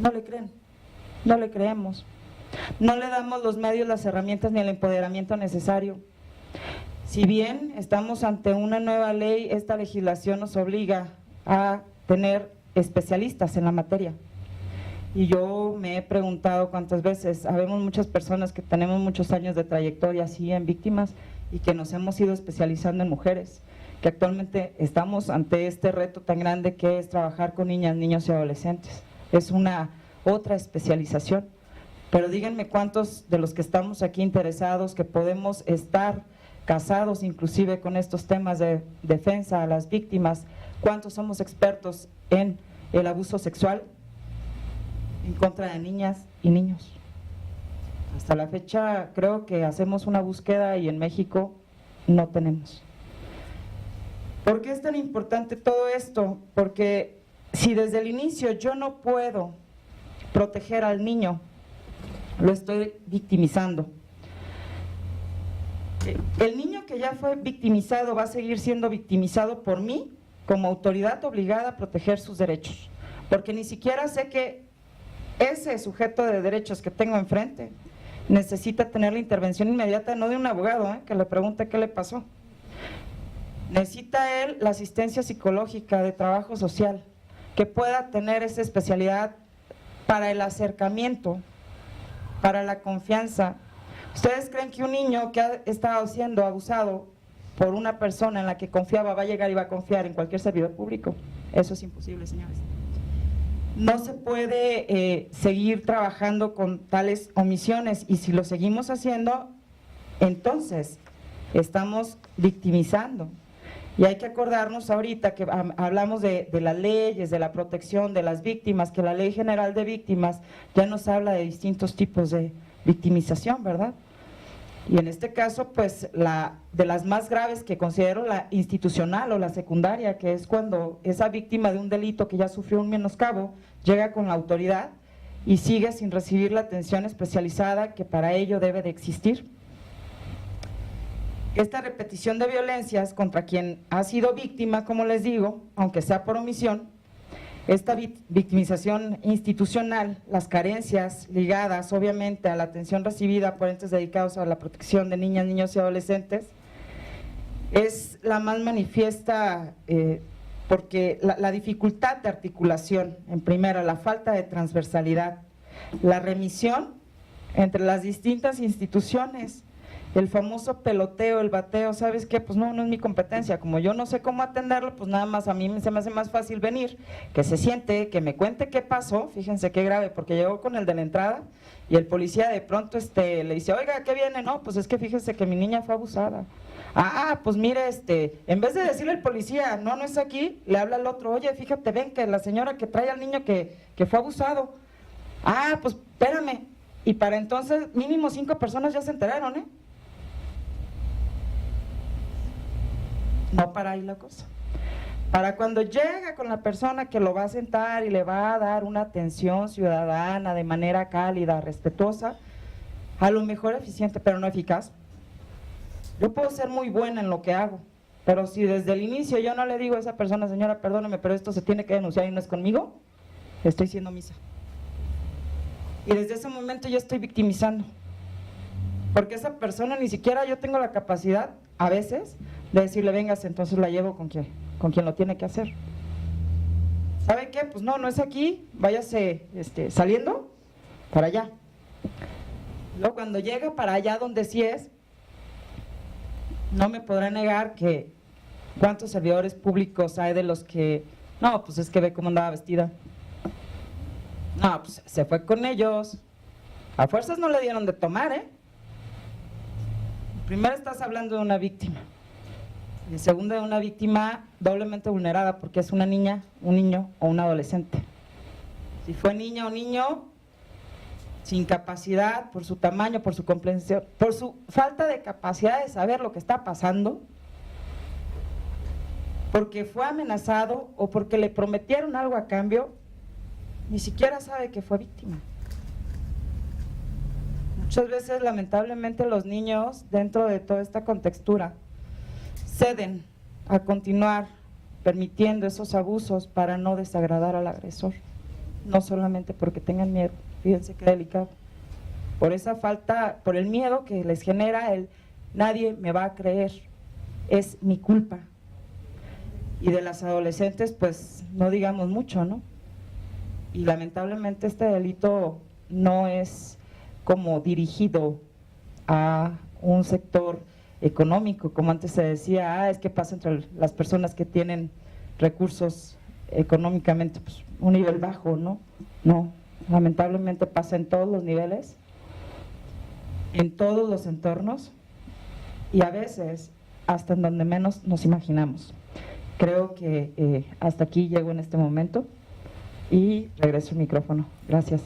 No le creen, no le creemos, no le damos los medios, las herramientas ni el empoderamiento necesario. Si bien estamos ante una nueva ley, esta legislación nos obliga a tener especialistas en la materia. Y yo me he preguntado cuántas veces, habemos muchas personas que tenemos muchos años de trayectoria así en víctimas y que nos hemos ido especializando en mujeres, que actualmente estamos ante este reto tan grande que es trabajar con niñas, niños y adolescentes. Es una otra especialización, pero díganme cuántos de los que estamos aquí interesados, que podemos estar casados inclusive con estos temas de defensa a las víctimas, cuántos somos expertos en el abuso sexual en contra de niñas y niños. Hasta la fecha creo que hacemos una búsqueda y en México no tenemos. ¿Por qué es tan importante todo esto? Porque si desde el inicio yo no puedo proteger al niño, lo estoy victimizando. El niño que ya fue victimizado va a seguir siendo victimizado por mí como autoridad obligada a proteger sus derechos, porque ni siquiera sé que ese sujeto de derechos que tengo enfrente necesita tener la intervención inmediata, no de un abogado que le pregunte qué le pasó. Necesita él la asistencia psicológica, de trabajo social, que pueda tener esa especialidad para el acercamiento, para la confianza. ¿Ustedes creen que un niño que ha estado siendo abusado por una persona en la que confiaba va a llegar y va a confiar en cualquier servidor público. Eso es imposible, señores. No se puede seguir trabajando con tales omisiones, y si lo seguimos haciendo, entonces estamos victimizando. Y hay que acordarnos ahorita que hablamos de las leyes, de la protección de las víctimas, que la Ley General de Víctimas ya nos habla de distintos tipos de victimización, ¿verdad? Y en este caso, pues, de las más graves que considero la institucional o la secundaria, que es cuando esa víctima de un delito que ya sufrió un menoscabo llega con la autoridad y sigue sin recibir la atención especializada que para ello debe de existir. Esta repetición de violencias contra quien ha sido víctima, como les digo, aunque sea por omisión, esta victimización institucional, las carencias ligadas obviamente a la atención recibida por entes dedicados a la protección de niñas, niños y adolescentes, es la más manifiesta porque la dificultad de articulación, en primera, la falta de transversalidad, la remisión entre las distintas instituciones, el famoso peloteo, el bateo, ¿sabes qué? Pues no es mi competencia, como yo no sé cómo atenderlo, pues nada más a mí se me hace más fácil venir, que se siente, que me cuente qué pasó, fíjense qué grave, porque llegó con el de la entrada y el policía de pronto le dice, oiga, ¿qué viene? No, pues es que fíjese que mi niña fue abusada. Pues mire, en vez de decirle al policía, no es aquí, le habla al otro, oye, fíjate, ven que la señora que trae al niño que fue abusado. Pues espérame, y para entonces mínimo 5 personas ya se enteraron, No para ahí la cosa. Para cuando llega con la persona que lo va a sentar y le va a dar una atención ciudadana de manera cálida, respetuosa, a lo mejor eficiente, pero no eficaz. Yo puedo ser muy buena en lo que hago, pero si desde el inicio yo no le digo a esa persona, señora, perdóneme, pero esto se tiene que denunciar y no es conmigo, estoy siendo omisa. Y desde ese momento yo estoy victimizando, porque esa persona ni siquiera yo tengo la capacidad, a veces, de decirle, vengas, entonces la llevo con quien lo tiene que hacer. ¿Sabe qué? Pues no es aquí, váyase saliendo para allá. Luego cuando llega para allá donde sí es, no me podrá negar que cuántos servidores públicos hay de los que, no, pues es que ve cómo andaba vestida. No, pues se fue con ellos, a fuerzas no le dieron de tomar, Primero estás hablando de una víctima, y segundo de una víctima doblemente vulnerada porque es una niña, un niño o un adolescente. Si fue niña o niño, sin capacidad, por su tamaño, por su comprensión, por su falta de capacidad de saber lo que está pasando, porque fue amenazado o porque le prometieron algo a cambio, ni siquiera sabe que fue víctima. Muchas veces, lamentablemente, los niños, dentro de toda esta contextura, ceden a continuar permitiendo esos abusos para no desagradar al agresor, no solamente porque tengan miedo, fíjense qué delicado, por esa falta, por el miedo que les genera nadie me va a creer, es mi culpa. Y de las adolescentes, pues no digamos mucho, ¿no? Y lamentablemente este delito no es como dirigido a un sector económico, como antes se decía, es que pasa entre las personas que tienen recursos económicamente, pues un nivel bajo, ¿no? No, lamentablemente pasa en todos los niveles, en todos los entornos y a veces hasta en donde menos nos imaginamos. Creo que hasta aquí llego en este momento y regreso el micrófono. Gracias.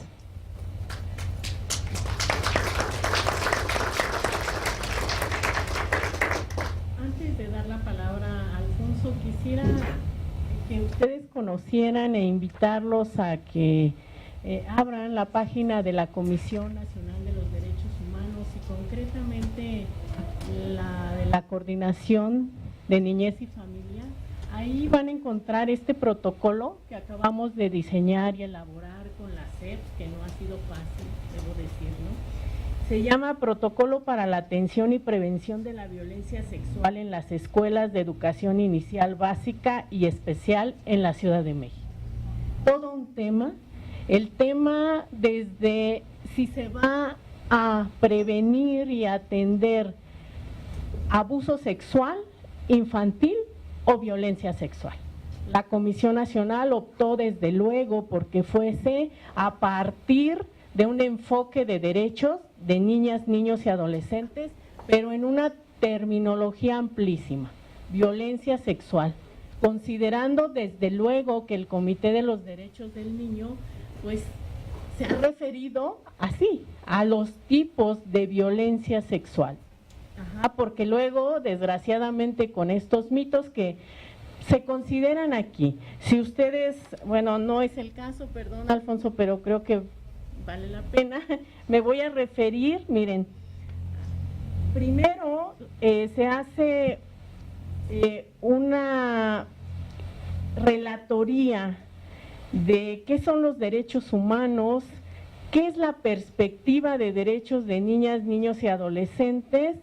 Antes de dar la palabra a Alfonso, quisiera que ustedes conocieran e invitarlos a que abran la página de la Comisión Nacional de los Derechos Humanos y concretamente la de la Coordinación de Niñez y Familia. Ahí van a encontrar este protocolo que acabamos de diseñar y elaborar con la SEP, que no ha sido fácil, debo decirlo. Se llama Protocolo para la Atención y Prevención de la Violencia Sexual en las Escuelas de Educación Inicial Básica y Especial en la Ciudad de México. Todo un tema, el tema desde si se va a prevenir y atender abuso sexual infantil o violencia sexual. La Comisión Nacional optó desde luego porque fuese a partir de un enfoque de derechos de niñas, niños y adolescentes, pero en una terminología amplísima, violencia sexual, considerando desde luego que el Comité de los Derechos del Niño pues se ha referido así a los tipos de violencia sexual. Porque luego, desgraciadamente, con estos mitos que se consideran aquí, si ustedes, bueno, no es el caso, perdón Alfonso, pero creo que vale la pena, me voy a referir, miren, primero se hace una relatoría de qué son los derechos humanos, qué es la perspectiva de derechos de niñas, niños y adolescentes,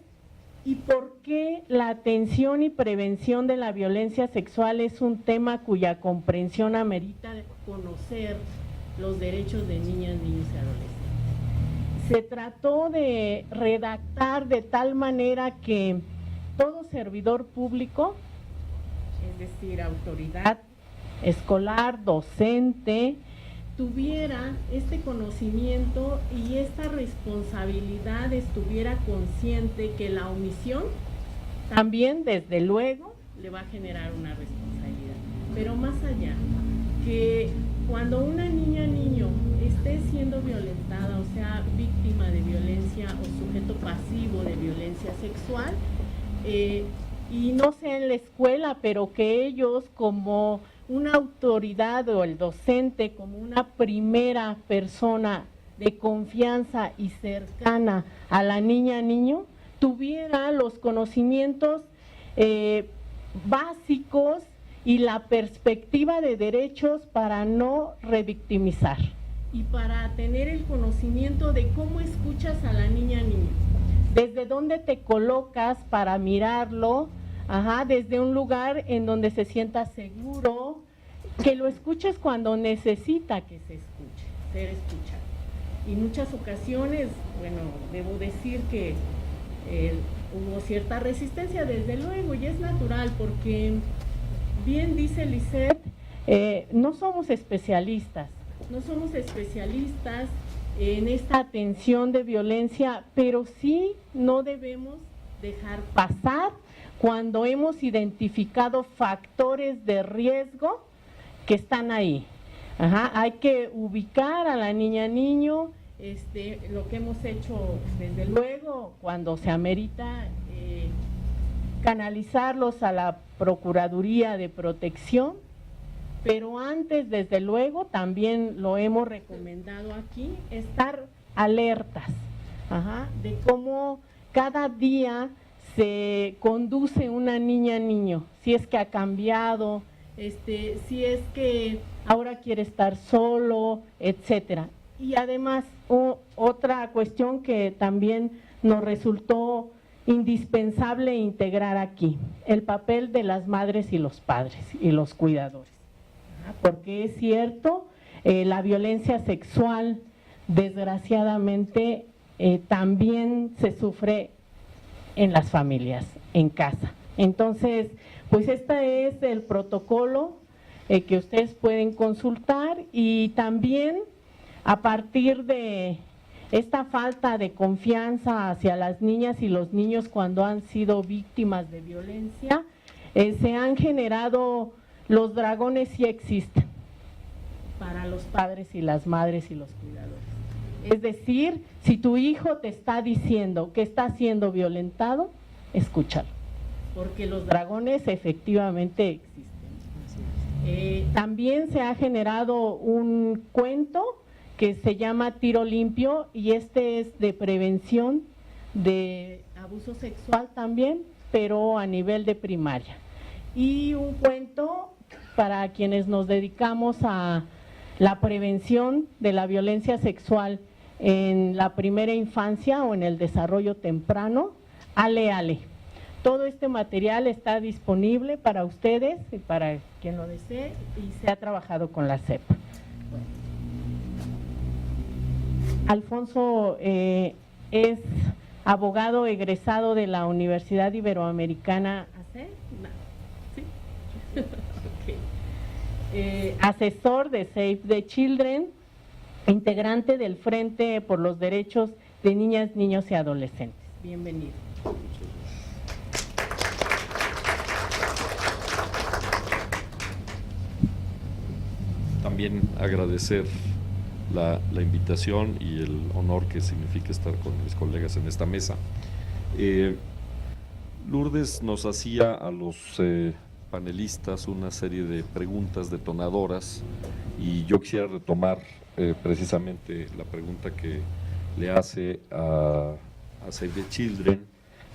y por qué la atención y prevención de la violencia sexual es un tema cuya comprensión amerita conocer los derechos de niñas, niños y adolescentes. Se trató de redactar de tal manera que todo servidor público, es decir, autoridad escolar, docente, tuviera este conocimiento y esta responsabilidad, estuviera consciente que la omisión también, desde luego, le va a generar una responsabilidad. Pero más allá, que cuando una niña, niño esté siendo violentada, o sea, víctima de violencia o sujeto pasivo de violencia sexual, y no sea en la escuela, pero que ellos como una autoridad o el docente como una primera persona de confianza y cercana a la niña, niño, tuviera los conocimientos básicos y la perspectiva de derechos para no revictimizar y para tener el conocimiento de cómo escuchas a la niña, niño, desde dónde te colocas para mirarlo, desde un lugar en donde se sienta seguro, que lo escuches cuando necesita que se escuche, ser escuchado. Y muchas ocasiones, bueno, debo decir que hubo cierta resistencia, desde luego, y es natural, porque bien dice Lisette, no somos especialistas en esta atención de violencia, pero sí no debemos dejar pasar cuando hemos identificado factores de riesgo que están ahí. Hay que ubicar a la niña, niño, lo que hemos hecho desde luego cuando se amerita canalizarlos a la Procuraduría de Protección, pero antes desde luego también lo hemos recomendado aquí, estar alertas de cómo cada día se conduce una niña, niño, si es que ha cambiado, si es que ahora quiere estar solo, etcétera. Y además, otra cuestión que también nos resultó indispensable integrar aquí, el papel de las madres y los padres y los cuidadores. Porque es cierto, la violencia sexual, desgraciadamente, también se sufre en las familias, en casa. Entonces, pues este es el protocolo que ustedes pueden consultar, y también a partir de esta falta de confianza hacia las niñas y los niños cuando han sido víctimas de violencia, se han generado, los dragones sí existen para los padres y las madres y los cuidadores. Es decir, si tu hijo te está diciendo que está siendo violentado, escúchalo, porque los dragones efectivamente existen. También se ha generado un cuento que se llama Tiro Limpio, y este es de prevención de abuso sexual también, pero a nivel de primaria. Y un cuento para quienes nos dedicamos a la prevención de la violencia sexual en la primera infancia o en el desarrollo temprano, Ale Ale. Todo este material está disponible para ustedes y para quien lo desee, y se ha trabajado con la CEP. Alfonso es abogado egresado de la Universidad Iberoamericana asesor de Save the Children, integrante del Frente por los Derechos de Niñas, Niños y Adolescentes. Bienvenido. También agradecer la invitación y el honor que significa estar con mis colegas en esta mesa. Lourdes nos hacía a los panelistas una serie de preguntas detonadoras y yo quisiera retomar precisamente la pregunta que le hace a Save the Children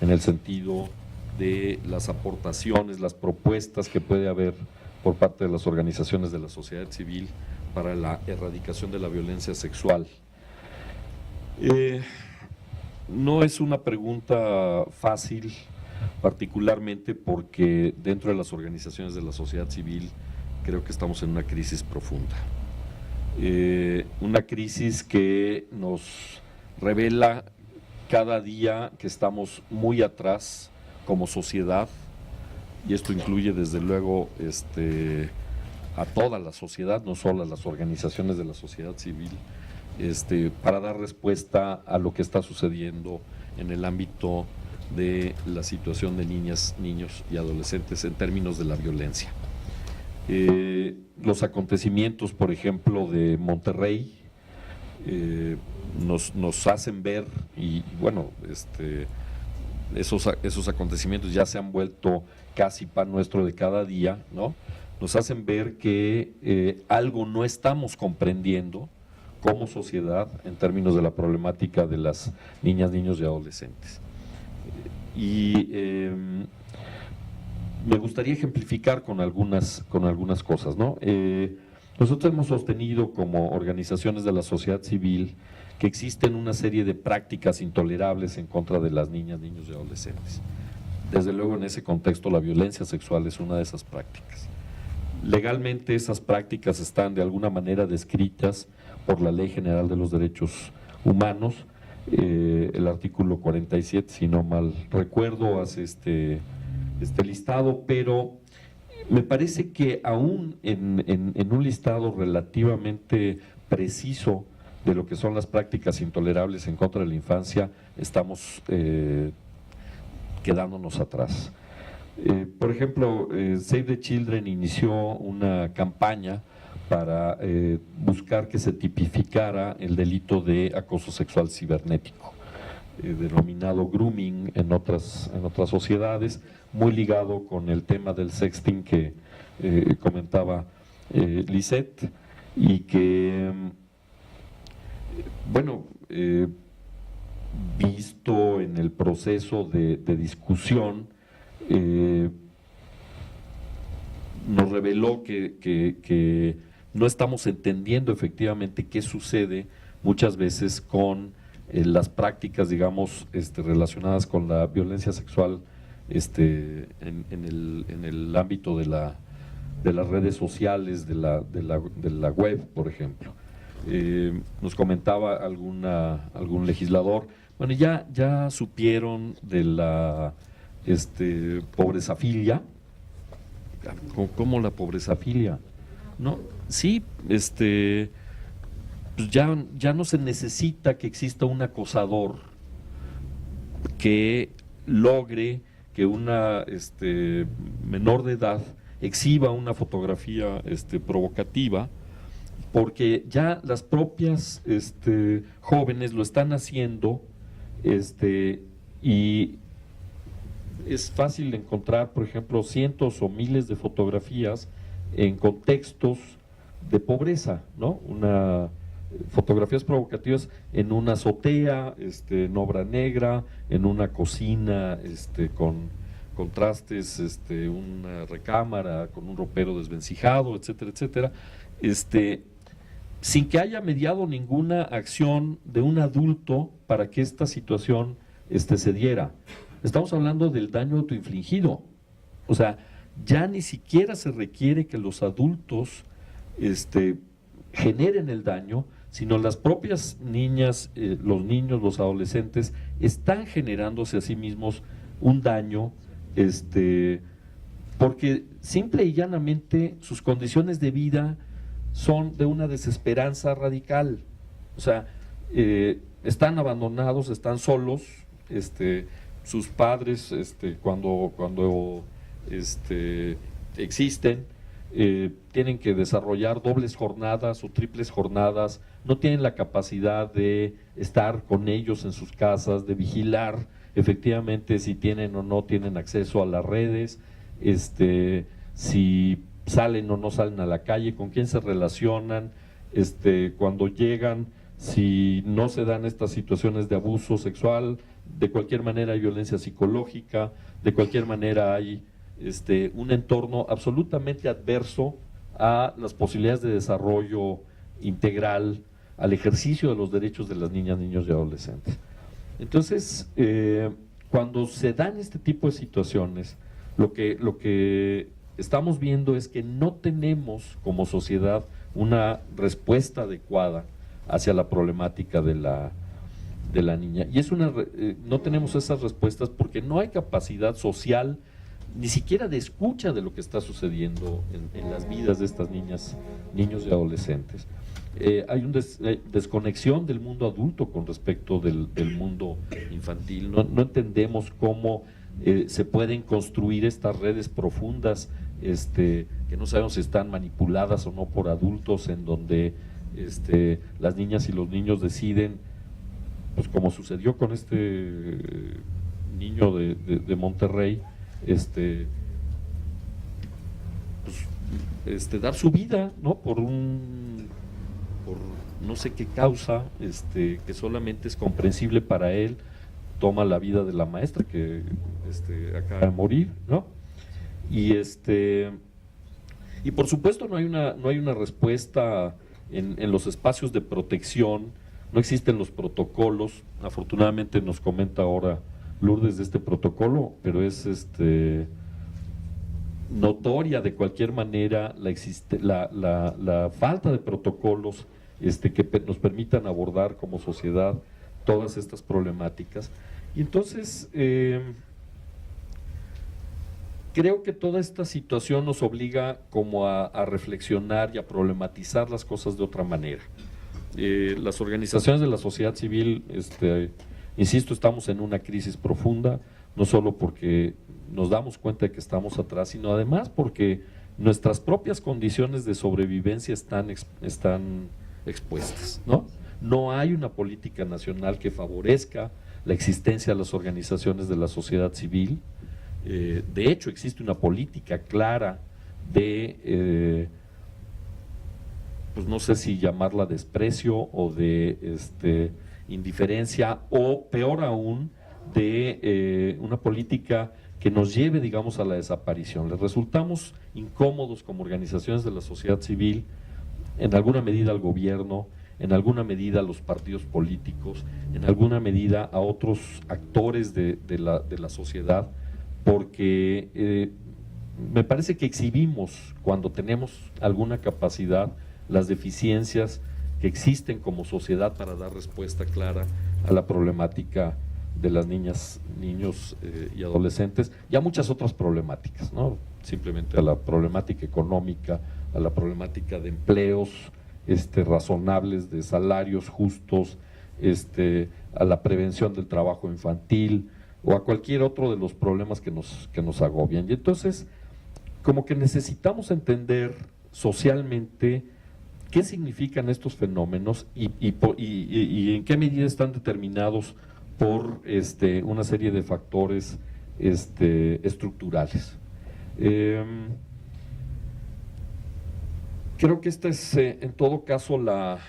en el sentido de las aportaciones, las propuestas que puede haber por parte de las organizaciones de la sociedad civil para la erradicación de la violencia sexual. No es una pregunta fácil, particularmente porque dentro de las organizaciones de la sociedad civil creo que estamos en una crisis profunda. Una crisis que nos revela cada día que estamos muy atrás como sociedad, y esto incluye desde luego a toda la sociedad, no solo a las organizaciones de la sociedad civil, para dar respuesta a lo que está sucediendo en el ámbito de la situación de niñas, niños y adolescentes en términos de la violencia. Los acontecimientos, por ejemplo, de Monterrey, nos hacen ver, y bueno, esos acontecimientos ya se han vuelto casi pan nuestro de cada día, ¿no? Nos hacen ver que algo no estamos comprendiendo como sociedad en términos de la problemática de las niñas, niños y adolescentes. Me gustaría ejemplificar con algunas cosas, ¿no? Nosotros hemos sostenido como organizaciones de la sociedad civil que existen una serie de prácticas intolerables en contra de las niñas, niños y adolescentes. Desde luego, en ese contexto, la violencia sexual es una de esas prácticas. Legalmente, esas prácticas están de alguna manera descritas por la Ley General de los Derechos Humanos. El artículo 47, si no mal recuerdo, hace este listado, pero me parece que aún en un listado relativamente preciso de lo que son las prácticas intolerables en contra de la infancia, estamos quedándonos atrás. Por ejemplo, Save the Children inició una campaña para buscar que se tipificara el delito de acoso sexual cibernético, denominado grooming en otras sociedades, muy ligado con el tema del sexting que comentaba Lisette, y que, bueno, visto en el proceso de discusión, nos reveló que no estamos entendiendo efectivamente qué sucede muchas veces con las prácticas, digamos, relacionadas con la violencia sexual en el ámbito de las redes sociales, de la web, por ejemplo. Nos comentaba algún legislador, bueno, ya supieron de la pobrezafilia. ¿Cómo la pobrezafilia? No, sí, pues ya no se necesita que exista un acosador que logre que una menor de edad exhiba una fotografía provocativa, porque ya las propias jóvenes lo están haciendo, y es fácil encontrar, por ejemplo, cientos o miles de fotografías en contextos de pobreza, ¿no? Fotografías provocativas en una azotea, en obra negra, en una cocina, con contrastes, una recámara con un ropero desvencijado, etcétera, etcétera, sin que haya mediado ninguna acción de un adulto para que esta situación se diera. Estamos hablando del daño autoinfligido. O sea, ya ni siquiera se requiere que los adultos generen el daño, sino las propias niñas, los niños, los adolescentes están generándose a sí mismos un daño porque simple y llanamente sus condiciones de vida son de una desesperanza radical. O sea, están abandonados, están solos, sus padres cuando existen, tienen que desarrollar dobles jornadas o triples jornadas, no tienen la capacidad de estar con ellos en sus casas, de vigilar efectivamente si tienen o no tienen acceso a las redes, si salen o no salen a la calle, con quién se relacionan, cuando llegan, si no se dan estas situaciones de abuso sexual, de cualquier manera hay violencia psicológica, de cualquier manera hay un entorno absolutamente adverso a las posibilidades de desarrollo integral, al ejercicio de los derechos de las niñas, niños y adolescentes. Entonces, cuando se dan este tipo de situaciones, lo que estamos viendo es que no tenemos como sociedad una respuesta adecuada hacia la problemática de la niña. Y no tenemos esas respuestas porque no hay capacidad social, ni siquiera de escucha de lo que está sucediendo en las vidas de estas niñas, niños y adolescentes. Hay una desconexión del mundo adulto con respecto del mundo infantil. No entendemos cómo se pueden construir estas redes profundas que no sabemos si están manipuladas o no por adultos, en donde las niñas y los niños deciden, pues como sucedió con este niño de Monterrey, dar su vida, ¿no? por no sé qué causa, que solamente es comprensible para él, toma la vida de la maestra que acaba de morir, ¿no? Y por supuesto no hay una respuesta en los espacios de protección, no existen los protocolos. Afortunadamente nos comenta ahora Lourdes de este protocolo, pero es notoria de cualquier manera la falta de protocolos que nos permitan abordar como sociedad todas estas problemáticas. Y entonces creo que toda esta situación nos obliga como a reflexionar y a problematizar las cosas de otra manera. Las organizaciones de la sociedad civil, insisto, estamos en una crisis profunda, no solo porque nos damos cuenta de que estamos atrás, sino además porque nuestras propias condiciones de sobrevivencia están expuestas, ¿no? No hay una política nacional que favorezca la existencia de las organizaciones de la sociedad civil. De hecho, existe una política clara de, pues no sé si llamarla desprecio o de indiferencia, o peor aún, de una política que nos lleve, digamos, a la desaparición. Les resultamos incómodos como organizaciones de la sociedad civil, en alguna medida al gobierno, en alguna medida a los partidos políticos, en alguna medida a otros actores de la sociedad, porque me parece que exhibimos, cuando tenemos alguna capacidad, las deficiencias que existen como sociedad para dar respuesta clara a la problemática de las niñas, niños y adolescentes, y a muchas otras problemáticas, ¿no? Simplemente a la problemática económica, a la problemática de empleos razonables, de salarios justos, a la prevención del trabajo infantil, o a cualquier otro de los problemas que nos agobian. Y entonces, como que necesitamos entender socialmente qué significan estos fenómenos y en qué medida están determinados por una serie de factores estructurales. Creo que esta es en todo caso la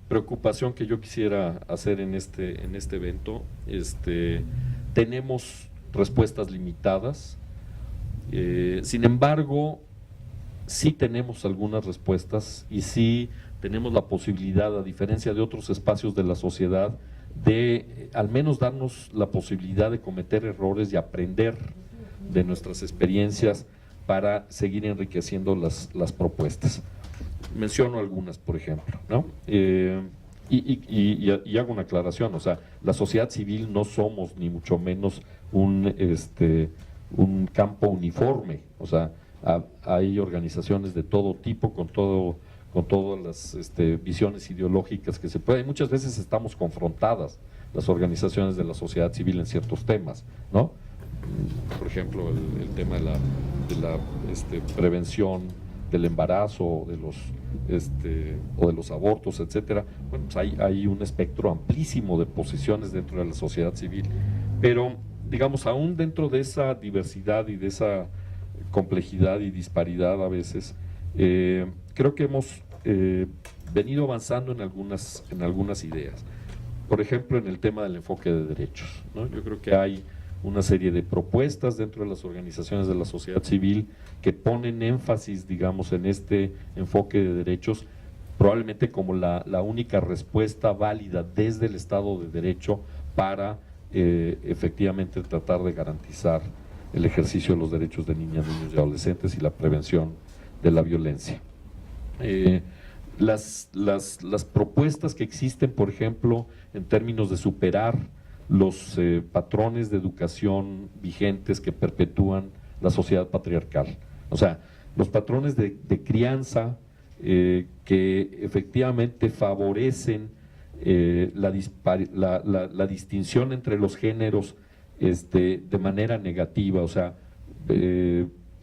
preocupación que yo quisiera hacer en este evento. Tenemos respuestas limitadas, sin embargo sí tenemos algunas respuestas y sí tenemos la posibilidad, a diferencia de otros espacios de la sociedad, de al menos darnos la posibilidad de cometer errores y aprender de nuestras experiencias para seguir enriqueciendo las propuestas. Menciono algunas, por ejemplo, ¿no? Y hago una aclaración, o sea, la sociedad civil no somos ni mucho menos un campo uniforme, o sea, hay organizaciones de todo tipo, con todas las visiones ideológicas que se pueden. Muchas veces estamos confrontadas las organizaciones de la sociedad civil en ciertos temas, ¿no? Por ejemplo, el tema de la prevención del embarazo, o de los abortos, etcétera. Bueno, pues hay un espectro amplísimo de posiciones dentro de la sociedad civil, pero digamos, aún dentro de esa diversidad y de esa complejidad y disparidad a veces, creo que hemos venido avanzando en algunas ideas. Por ejemplo, en el tema del enfoque de derechos, ¿no? Yo creo que hay una serie de propuestas dentro de las organizaciones de la sociedad civil que ponen énfasis, digamos, en este enfoque de derechos, probablemente como la única respuesta válida desde el Estado de Derecho para efectivamente tratar de garantizar el ejercicio de los derechos de niñas, niños y adolescentes y la prevención de la violencia. Las propuestas que existen, por ejemplo, en términos de superar los patrones de educación vigentes que perpetúan la sociedad patriarcal. O sea, los patrones de crianza que efectivamente favorecen la distinción entre los géneros de manera negativa, o sea,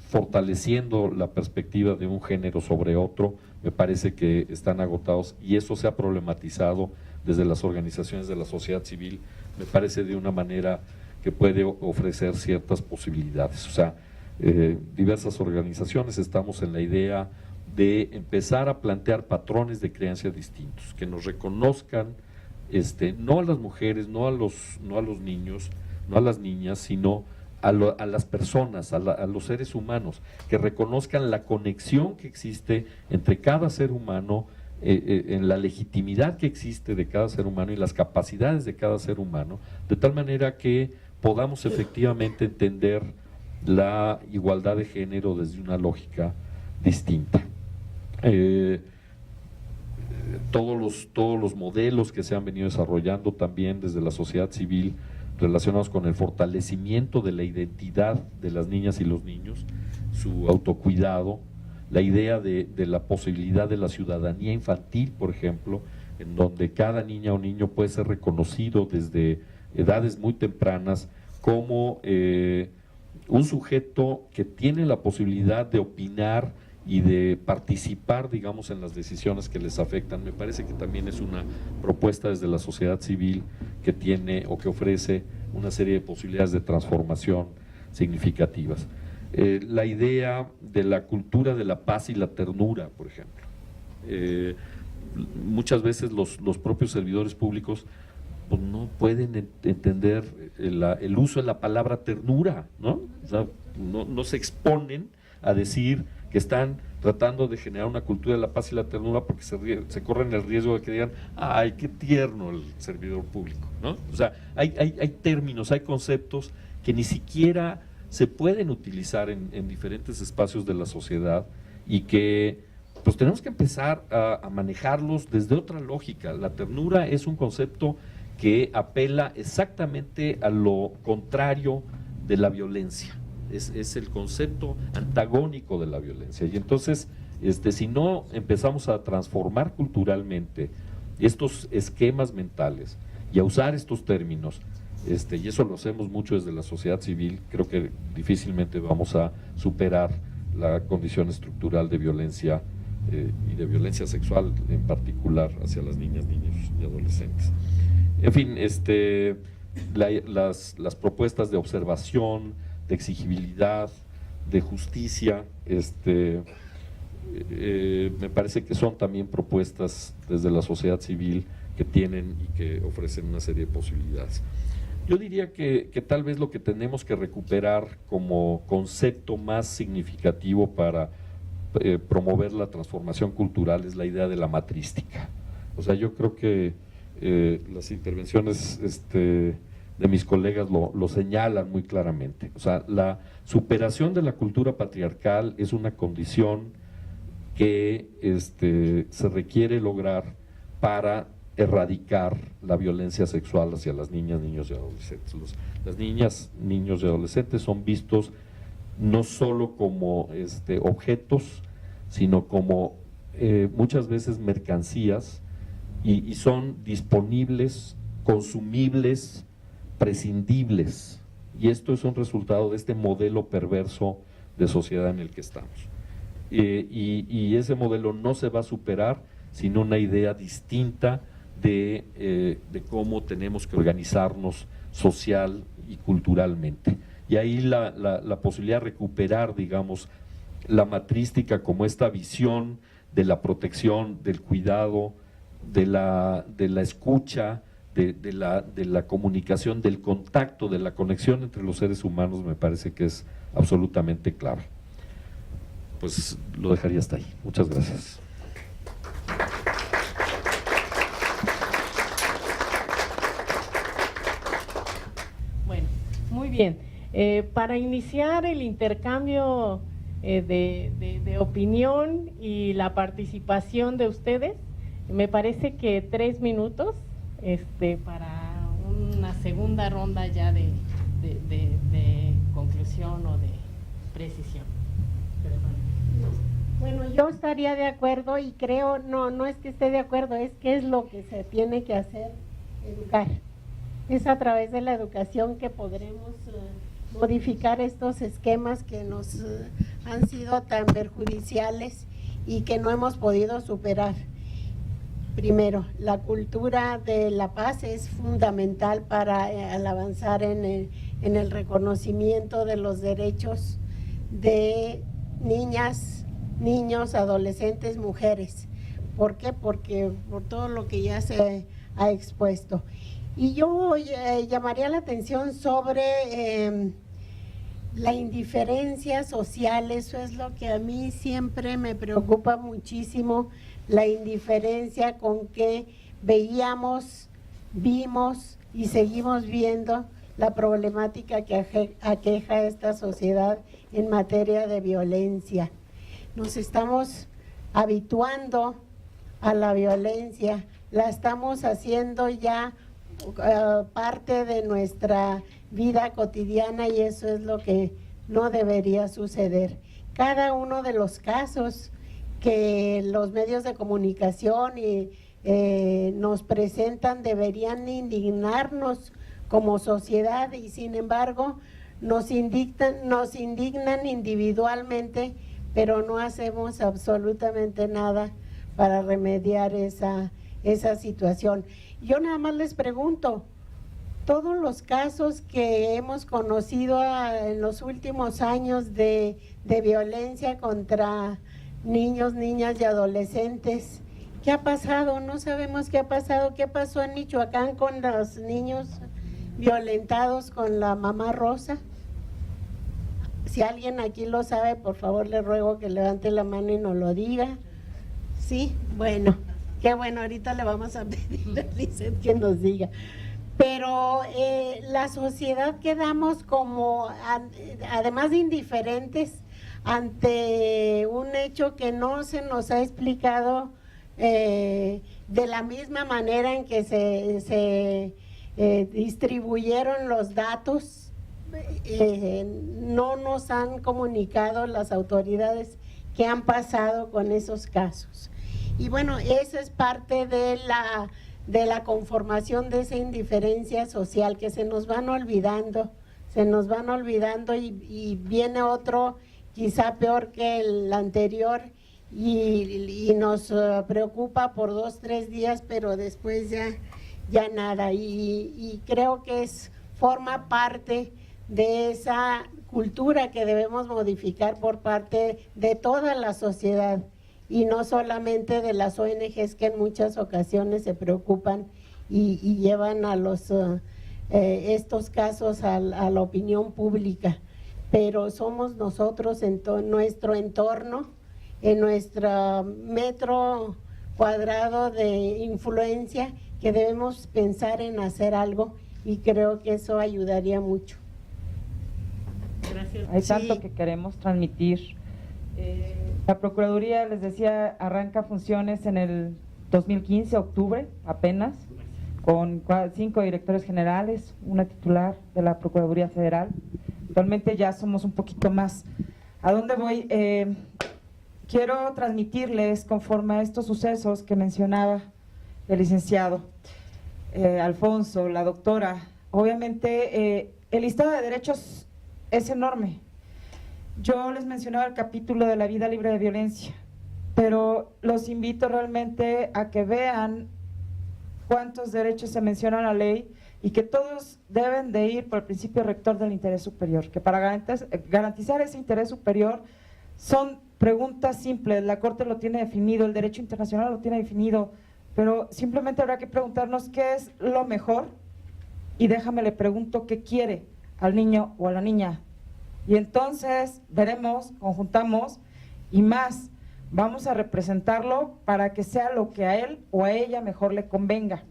fortaleciendo la perspectiva de un género sobre otro, me parece que están agotados, y eso se ha problematizado desde las organizaciones de la sociedad civil, me parece de una manera que puede ofrecer ciertas posibilidades. O sea, diversas organizaciones estamos en la idea de empezar a plantear patrones de crianza distintos, que nos reconozcan no a las mujeres, no a los niños, no a las niñas, sino a las personas, a los seres humanos, que reconozcan la conexión que existe entre cada ser humano, en la legitimidad que existe de cada ser humano y las capacidades de cada ser humano, de tal manera que podamos efectivamente entender la igualdad de género desde una lógica distinta. Todos los modelos que se han venido desarrollando también desde la sociedad civil relacionados con el fortalecimiento de la identidad de las niñas y los niños, su autocuidado, la idea de la posibilidad de la ciudadanía infantil, por ejemplo, en donde cada niña o niño puede ser reconocido desde edades muy tempranas como un sujeto que tiene la posibilidad de opinar y de participar, digamos, en las decisiones que les afectan. Me parece que también es una propuesta desde la sociedad civil que tiene o que ofrece una serie de posibilidades de transformación significativas. La idea de la cultura de la paz y la ternura, por ejemplo. Muchas veces los propios servidores públicos pues, no pueden entender el uso de la palabra ternura, ¿no? O sea, no se exponen a decir que están tratando de generar una cultura de la paz y la ternura porque se corren el riesgo de que digan, ay, qué tierno el servidor público, ¿no? O sea, hay términos, hay conceptos que ni siquiera se pueden utilizar en diferentes espacios de la sociedad y que pues tenemos que empezar a manejarlos desde otra lógica. La ternura es un concepto que apela exactamente a lo contrario de la violencia. Es el concepto antagónico de la violencia. Y entonces, si no empezamos a transformar culturalmente estos esquemas mentales y a usar estos términos, y eso lo hacemos mucho desde la sociedad civil, creo que difícilmente vamos a superar la condición estructural de violencia y de violencia sexual en particular hacia las niñas, niños y adolescentes. En fin, las propuestas de observación, de exigibilidad, de justicia, me parece que son también propuestas desde la sociedad civil que tienen y que ofrecen una serie de posibilidades. Yo diría que tal vez lo que tenemos que recuperar como concepto más significativo para promover la transformación cultural es la idea de la matrística. O sea, yo creo que las intervenciones de mis colegas lo señalan muy claramente. O sea, la superación de la cultura patriarcal es una condición que se requiere lograr para erradicar la violencia sexual hacia las niñas, niños y adolescentes. Las niñas, niños y adolescentes son vistos no solo como objetos, sino como muchas veces mercancías, y son disponibles, consumibles, prescindibles, y esto es un resultado de este modelo perverso de sociedad en el que estamos. Y ese modelo no se va a superar sin una idea distinta de cómo tenemos que organizarnos social y culturalmente. Y ahí la posibilidad de recuperar, digamos, la matrística como esta visión de la protección, del cuidado, de la escucha, de la comunicación, del contacto, de la conexión entre los seres humanos, me parece que es absolutamente clave. Pues lo dejaría hasta ahí. Muchas gracias. Bueno, muy bien. Para iniciar el intercambio de opinión y la participación de ustedes, me parece que 3 minutos para una segunda ronda ya de conclusión o de precisión. Bueno, yo estaría de acuerdo y creo, no es que esté de acuerdo, es que es lo que se tiene que hacer, educar. Es a través de la educación que podremos modificar estos esquemas que nos han sido tan perjudiciales y que no hemos podido superar. Primero, la cultura de la paz es fundamental para al avanzar en el reconocimiento de los derechos de niñas, niños, adolescentes, mujeres. ¿Por qué? Porque por todo lo que ya se ha expuesto. Y yo llamaría la atención sobre la indiferencia social. Eso es lo que a mí siempre me preocupa muchísimo, la indiferencia con que vimos y seguimos viendo la problemática que aqueja a esta sociedad en materia de violencia. Nos estamos habituando a la violencia, la estamos haciendo ya parte de nuestra vida cotidiana y eso es lo que no debería suceder. Cada uno de los casos que los medios de comunicación nos presentan deberían indignarnos como sociedad y sin embargo nos indignan individualmente, pero no hacemos absolutamente nada para remediar esa situación. Yo nada más les pregunto, todos los casos que hemos conocido en los últimos años de violencia contra niños, niñas y adolescentes, ¿qué ha pasado? No sabemos qué ha pasado. ¿Qué pasó en Michoacán con los niños violentados con la mamá Rosa? Si alguien aquí lo sabe, por favor le ruego que levante la mano y nos lo diga. Sí, bueno, qué bueno, ahorita le vamos a pedir a Lizeth que nos diga. Pero la sociedad quedamos como, además de indiferentes, ante un hecho que no se nos ha explicado de la misma manera en que se distribuyeron los datos. No nos han comunicado las autoridades qué han pasado con esos casos. Y bueno, eso es parte de la conformación de esa indiferencia social que se nos van olvidando y viene otro quizá peor que el anterior y nos preocupa por 2, 3 días, pero después ya nada. Y creo que forma parte de esa cultura que debemos modificar por parte de toda la sociedad y no solamente de las ONGs que en muchas ocasiones se preocupan y llevan a estos casos a la opinión pública, pero somos nosotros en nuestro entorno, en nuestro metro cuadrado de influencia, que debemos pensar en hacer algo y creo que eso ayudaría mucho. Gracias. Hay tanto Sí. que queremos transmitir. La Procuraduría, les decía, arranca funciones en el 2015, octubre apenas, con 5 directores generales, una titular de la Procuraduría Federal. Actualmente ya somos un poquito más. ¿A dónde voy? Quiero transmitirles, conforme a estos sucesos que mencionaba el licenciado Alfonso, la doctora, obviamente el listado de derechos es enorme. Yo les mencionaba el capítulo de la vida libre de violencia, pero los invito realmente a que vean cuántos derechos se menciona en la ley y que todos deben de ir por el principio rector del interés superior, que para garantizar ese interés superior son preguntas simples. La Corte lo tiene definido, el derecho internacional lo tiene definido, pero simplemente habrá que preguntarnos qué es lo mejor y déjame le pregunto qué quiere al niño o a la niña. Y entonces veremos, conjuntamos y más, vamos a representarlo para que sea lo que a él o a ella mejor le convenga.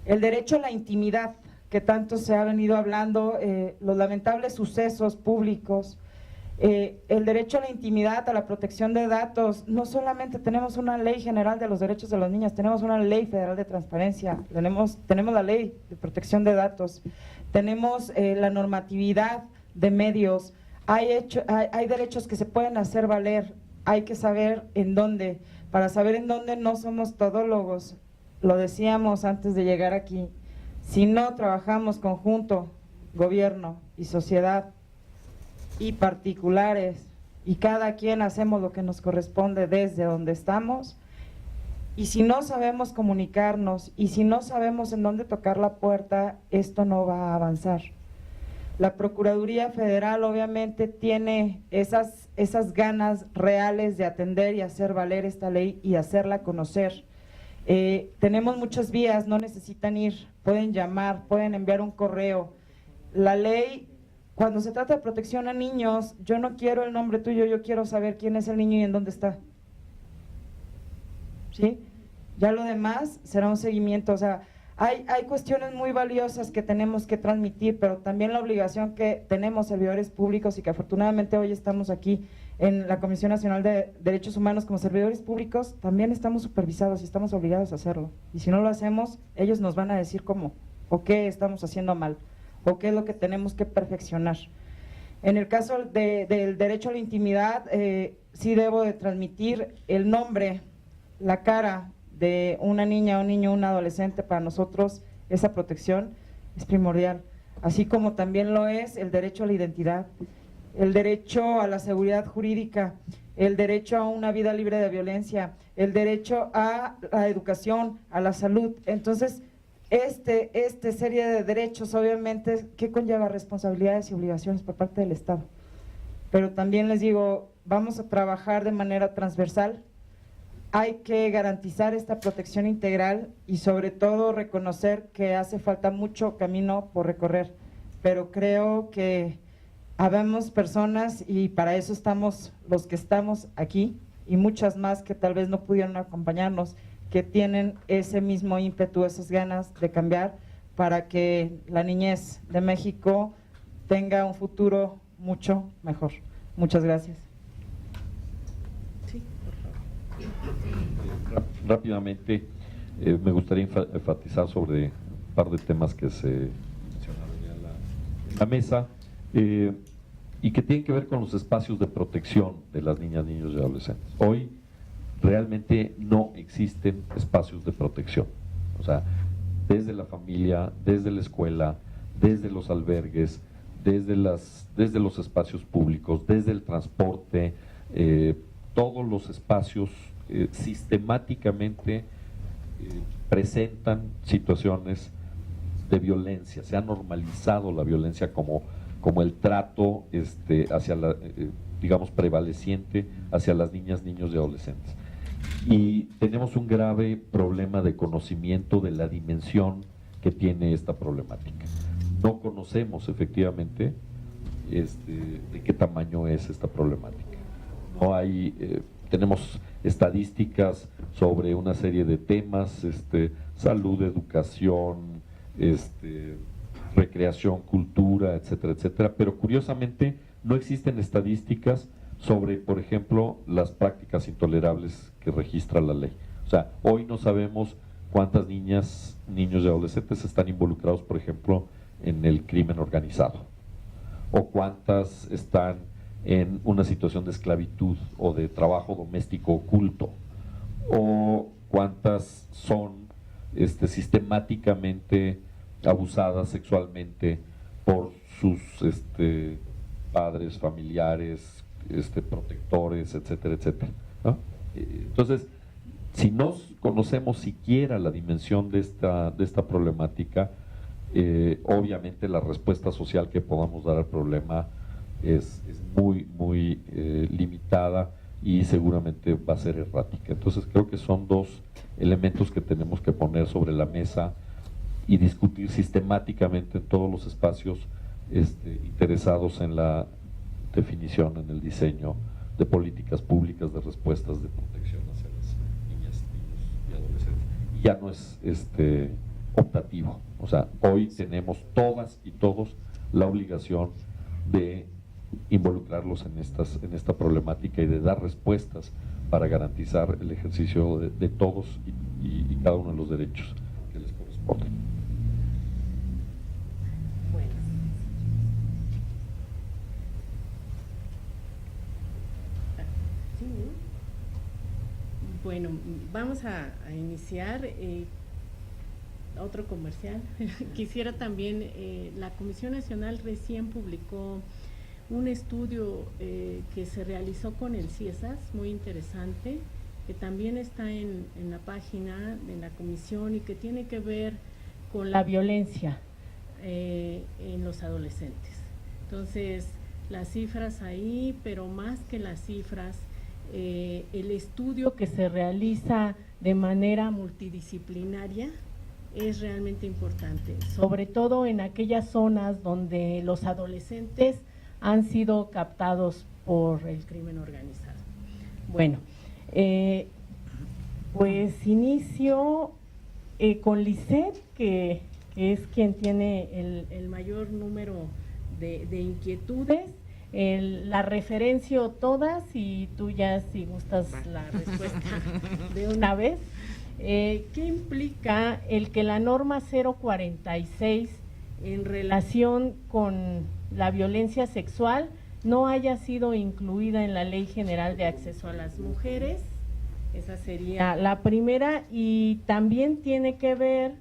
El derecho a la intimidad, que tanto se ha venido hablando, los lamentables sucesos públicos, el derecho a la intimidad, a la protección de datos. No solamente tenemos una ley general de los derechos de los niños, tenemos una ley federal de transparencia, tenemos la ley de protección de datos, tenemos la normatividad de medios, hay derechos que se pueden hacer valer, hay que saber en dónde, para saber en dónde no somos todólogos, lo decíamos antes de llegar aquí, si no trabajamos conjunto, gobierno y sociedad y particulares, y cada quien hacemos lo que nos corresponde desde donde estamos, y si no sabemos comunicarnos, y si no sabemos en dónde tocar la puerta, esto no va a avanzar. La Procuraduría Federal obviamente tiene esas ganas reales de atender y hacer valer esta ley y hacerla conocer. Tenemos muchas vías, no necesitan ir, pueden llamar, pueden enviar un correo. La ley, cuando se trata de protección a niños, yo no quiero el nombre tuyo, yo quiero saber quién es el niño y en dónde está. ¿Sí? Ya lo demás será un seguimiento, o sea, hay cuestiones muy valiosas que tenemos que transmitir, pero también la obligación que tenemos servidores públicos y que afortunadamente hoy estamos aquí en la Comisión Nacional de Derechos Humanos como servidores públicos, también estamos supervisados y estamos obligados a hacerlo. Y si no lo hacemos, ellos nos van a decir cómo, o qué estamos haciendo mal, o qué es lo que tenemos que perfeccionar. En el caso del derecho a la intimidad, sí debo de transmitir el nombre, la cara de una niña, un niño, un adolescente. Para nosotros esa protección es primordial, así como también lo es el derecho a la identidad, el derecho a la seguridad jurídica, el derecho a una vida libre de violencia, el derecho a la educación, a la salud. Entonces, esta serie de derechos obviamente que conlleva responsabilidades y obligaciones por parte del Estado, pero también les digo, vamos a trabajar de manera transversal. Hay que garantizar esta protección integral y sobre todo reconocer que hace falta mucho camino por recorrer, pero creo que habemos personas y para eso estamos los que estamos aquí y muchas más que tal vez no pudieron acompañarnos, que tienen ese mismo ímpetu, esas ganas de cambiar para que la niñez de México tenga un futuro mucho mejor. Muchas gracias. Rápidamente, me gustaría enfatizar sobre un par de temas que se mencionaron ya en la mesa y que tienen que ver con los espacios de protección de las niñas, niños y adolescentes. Hoy realmente no existen espacios de protección, o sea, desde la familia, desde la escuela, desde los albergues, desde los espacios públicos, desde el transporte, todos los espacios sistemáticamente presentan situaciones de violencia. Se ha normalizado la violencia como el trato hacia la, digamos, prevaleciente hacia las niñas, niños y adolescentes. Y tenemos un grave problema de conocimiento de la dimensión que tiene esta problemática. No conocemos efectivamente de qué tamaño es esta problemática. No hay, tenemos estadísticas sobre una serie de temas, salud, educación, recreación, cultura, etcétera, etcétera, pero curiosamente no existen estadísticas sobre, por ejemplo, las prácticas intolerables que registra la ley. O sea, hoy no sabemos cuántas niñas, niños y adolescentes están involucrados, por ejemplo, en el crimen organizado, o cuántas están en una situación de esclavitud o de trabajo doméstico oculto, o cuántas son sistemáticamente abusadas sexualmente por sus padres, familiares, protectores, etcétera, etcétera, ¿no? Entonces, si no conocemos siquiera la dimensión de esta problemática, obviamente la respuesta social que podamos dar al problema es muy, muy limitada y seguramente va a ser errática. Entonces creo que son dos elementos que tenemos que poner sobre la mesa y discutir sistemáticamente en todos los espacios interesados en la definición, en el diseño de políticas públicas de respuestas de protección hacia las niñas, niños y adolescentes. Y ya no es optativo, o sea, hoy tenemos todas y todos la obligación de involucrarlos en esta problemática y de dar respuestas para garantizar el ejercicio de todos y cada uno de los derechos que les corresponden. Bueno, vamos a iniciar otro comercial. Quisiera también, la Comisión Nacional recién publicó un estudio que se realizó con el CIESAS, muy interesante, que también está en la página de la comisión y que tiene que ver con la violencia en los adolescentes. Entonces, las cifras ahí, pero más que las cifras, el estudio que se realiza de manera multidisciplinaria es realmente importante, sobre todo en aquellas zonas donde los adolescentes han sido captados por el crimen organizado. Bueno, pues inicio con Lisette, que es quien tiene el mayor número de inquietudes. La referencio todas y tú ya, si gustas, la respuesta de una vez. ¿Qué implica el que la norma 046 en relación con la violencia sexual no haya sido incluida en la Ley General de Acceso a las Mujeres? Esa sería la primera. Y también tiene que ver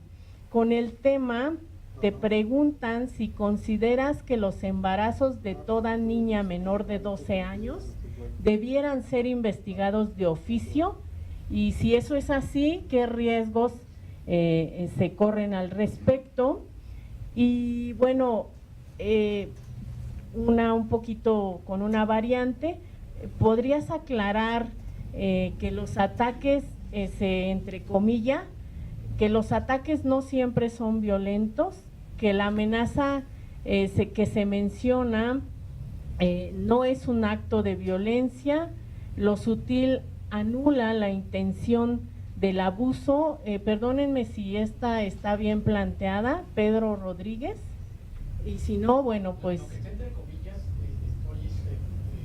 con el tema, te preguntan si consideras que los embarazos de toda niña menor de 12 años debieran ser investigados de oficio, y si eso es así, ¿qué riesgos se corren al respecto? Y bueno, un poquito con una variante, ¿podrías aclarar que los ataques, entre comillas, que los ataques no siempre son violentos, que la amenaza que se menciona no es un acto de violencia, lo sutil anula la intención del abuso? Perdónenme si esta está bien planteada, Pedro Rodríguez, y si no, bueno, pues… Entre comillas, estoy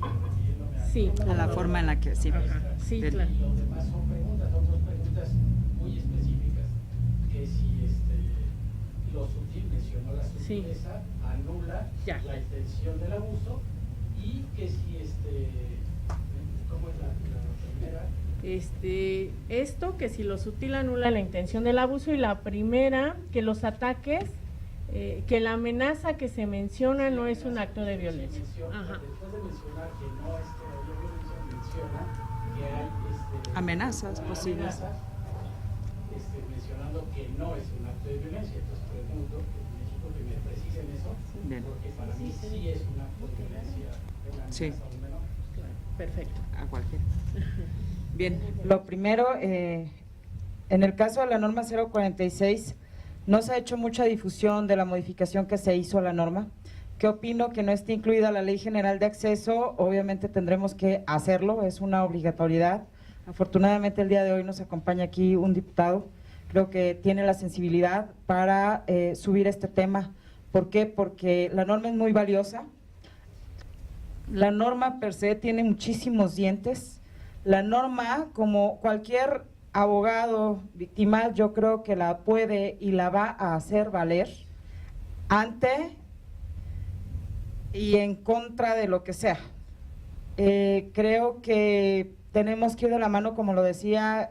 refiriéndome sí, a la forma en la que sí. Ajá, sí, claro. Y los demás son dos preguntas muy específicas, que si lo sutil mencionó la sutileza, anula ya la intención del abuso, y que si ¿cómo es la primera? Esto, que si lo sutil anula la intención del abuso, y la primera, que los ataques, que la amenaza que se menciona no es un acto de violencia. Ajá. Después de mencionar que no había violencia, menciona que hay amenazas posibles. Mencionando que no es un acto de violencia. Entonces pregunto en México que me precisen eso, bien, porque para mí sí es un acto de violencia, una amenaza sí, a un menor. Perfecto. a cualquiera. Bien, Lo primero, en el caso de la norma 046, no se ha hecho mucha difusión de la modificación que se hizo a la norma. ¿Qué opino? Que no esté incluida la Ley General de Acceso. Obviamente tendremos que hacerlo, es una obligatoriedad. Afortunadamente el día de hoy nos acompaña aquí un diputado, creo que tiene la sensibilidad para subir este tema. ¿Por qué? Porque la norma es muy valiosa. La norma per se tiene muchísimos dientes. La norma, como cualquier abogado victimal, yo creo que la puede y la va a hacer valer ante y en contra de lo que sea. Creo que tenemos que ir de la mano, como lo decía,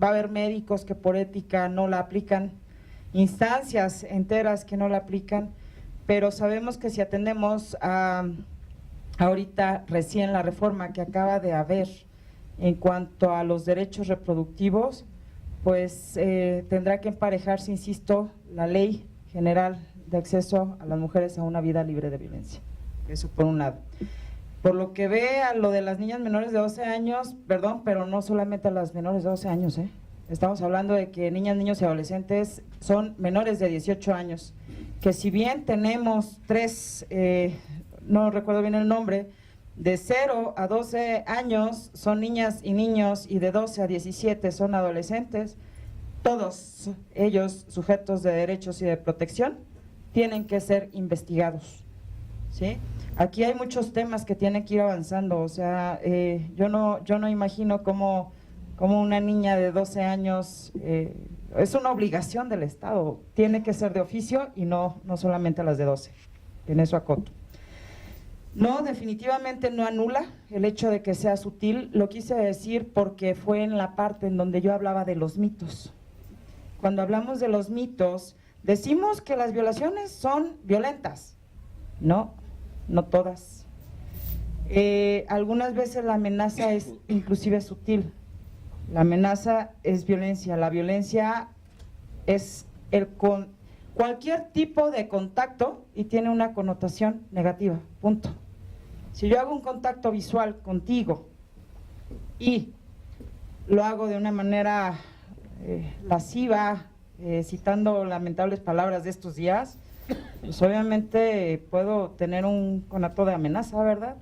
va a haber médicos que por ética no la aplican, instancias enteras que no la aplican, pero sabemos que si atendemos a ahorita recién la reforma que acaba de haber en cuanto a los derechos reproductivos, pues tendrá que emparejarse, insisto, la Ley General de Acceso a las Mujeres a una vida libre de violencia. Eso por un lado. Por lo que ve a lo de las niñas menores de 12 años, perdón, pero no solamente a las menores de 12 años, estamos hablando de que niñas, niños y adolescentes son menores de 18 años, que si bien tenemos 3, no recuerdo bien el nombre, de 0 a 12 años son niñas y niños y de 12 a 17 son adolescentes, todos ellos sujetos de derechos y de protección tienen que ser investigados, ¿sí? Aquí hay muchos temas que tienen que ir avanzando, o sea, yo no imagino cómo una niña de 12 años, es una obligación del Estado, tiene que ser de oficio y no solamente a las de 12, en eso acoto. No, definitivamente no anula el hecho de que sea sutil, lo quise decir porque fue en la parte en donde yo hablaba de los mitos. Cuando hablamos de los mitos, decimos que las violaciones son violentas, no todas. Algunas veces la amenaza es inclusive sutil, la amenaza es violencia, la violencia es cualquier tipo de contacto y tiene una connotación negativa, punto. Si yo hago un contacto visual contigo y lo hago de una manera lasciva, citando lamentables palabras de estos días, pues obviamente puedo tener un conato de amenaza, ¿verdad?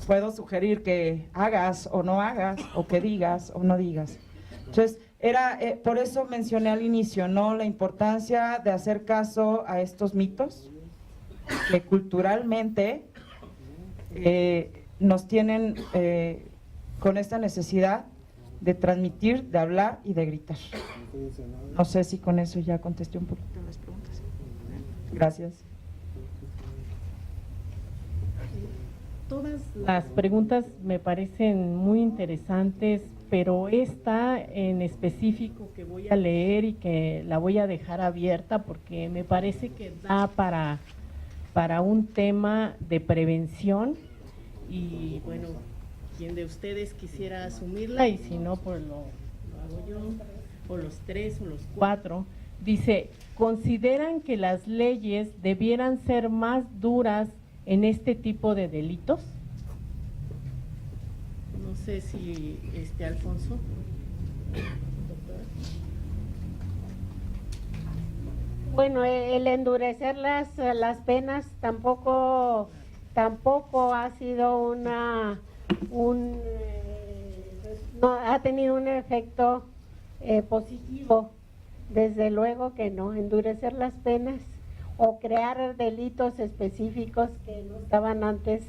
Puedo sugerir que hagas o no hagas, o que digas o no digas. Entonces, por eso mencioné al inicio, ¿no?, la importancia de hacer caso a estos mitos que culturalmente nos tienen con esta necesidad de transmitir, de hablar y de gritar. No sé si con eso ya contesté un poquito las preguntas. Gracias. Todas las preguntas me parecen muy interesantes, pero esta en específico que voy a leer y que la voy a dejar abierta porque me parece que da para un tema de prevención y bueno, quien de ustedes quisiera asumirla y si no, pues lo hago yo, o los 3 o los 4. Dice, ¿consideran que las leyes debieran ser más duras en este tipo de delitos? No sé si Alfonso. Bueno, el endurecer las penas tampoco ha sido no ha tenido un efecto positivo. Desde luego que no, endurecer las penas o crear delitos específicos que no estaban antes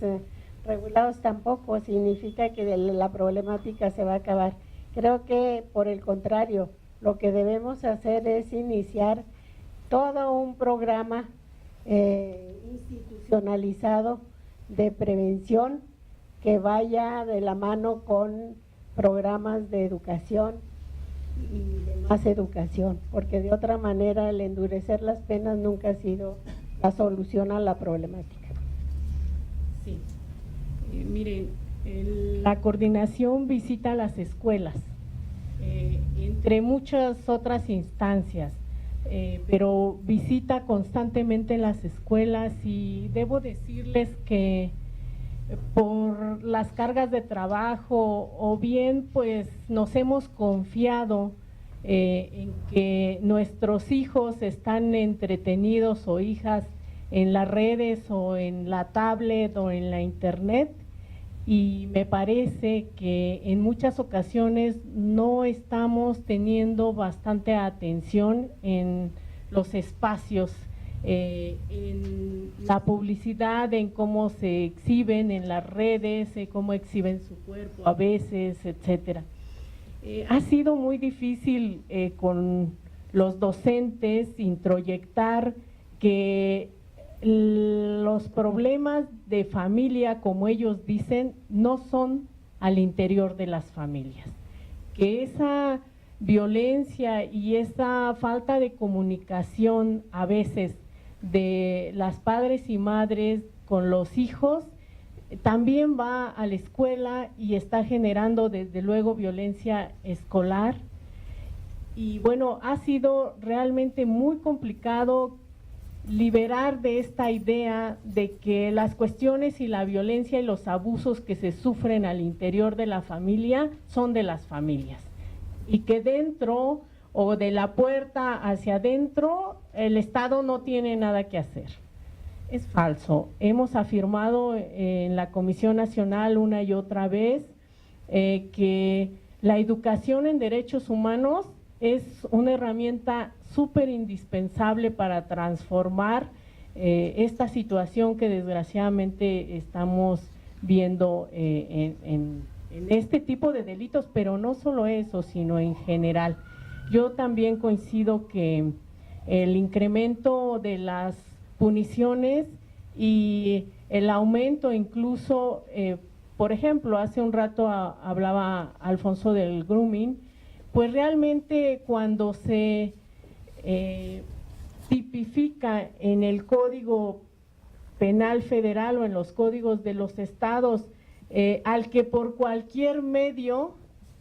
regulados tampoco significa que la problemática se va a acabar. Creo que por el contrario, lo que debemos hacer es iniciar todo un programa institucionalizado de prevención que vaya de la mano con programas de educación y de más educación, porque de otra manera el endurecer las penas nunca ha sido la solución a la problemática. Sí, miren, la coordinación visita las escuelas, entre muchas otras instancias, pero visita constantemente las escuelas y debo decirles que por las cargas de trabajo o bien pues nos hemos confiado en que nuestros hijos están entretenidos o hijas en las redes o en la tablet o en la internet y me parece que en muchas ocasiones no estamos teniendo bastante atención en los espacios, en la publicidad, en cómo se exhiben en las redes, cómo exhiben su cuerpo a veces, etcétera. Ha sido muy difícil con los docentes introyectar que los problemas de familia, como ellos dicen, no son al interior de las familias, que esa violencia y esa falta de comunicación a veces de las padres y madres con los hijos también va a la escuela y está generando desde luego violencia escolar. Y bueno, ha sido realmente muy complicado liberar de esta idea de que las cuestiones y la violencia y los abusos que se sufren al interior de la familia son de las familias y que dentro o de la puerta hacia adentro el Estado no tiene nada que hacer. Es falso. Hemos afirmado en la Comisión Nacional una y otra vez que la educación en derechos humanos es una herramienta súper indispensable para transformar esta situación que desgraciadamente estamos viendo en este tipo de delitos, pero no solo eso, sino en general. Yo también coincido que el incremento de las puniciones y el aumento incluso, por ejemplo, hace un rato hablaba Alfonso del grooming, pues realmente cuando se tipifica en el Código Penal Federal o en los códigos de los estados, al que por cualquier medio,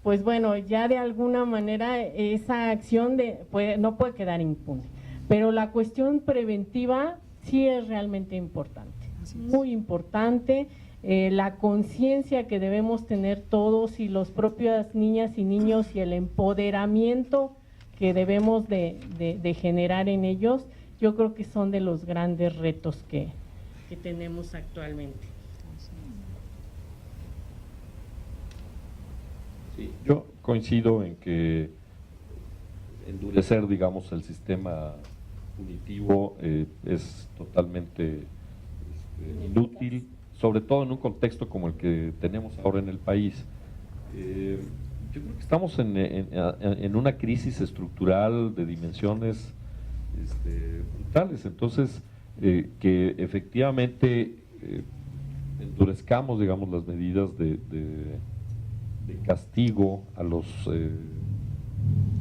pues bueno, ya de alguna manera esa acción no puede quedar impune. Pero la cuestión preventiva sí es realmente importante, muy importante. La conciencia que debemos tener todos y las propias niñas y niños y el empoderamiento que debemos de generar en ellos, yo creo que son de los grandes retos que tenemos actualmente. Sí, yo coincido en que endurecer, digamos, el sistema punitivo es totalmente inútil, sobre todo en un contexto como el que tenemos ahora en el país. Yo creo que estamos en una crisis estructural de dimensiones brutales, entonces que efectivamente endurezcamos, digamos, las medidas de castigo a los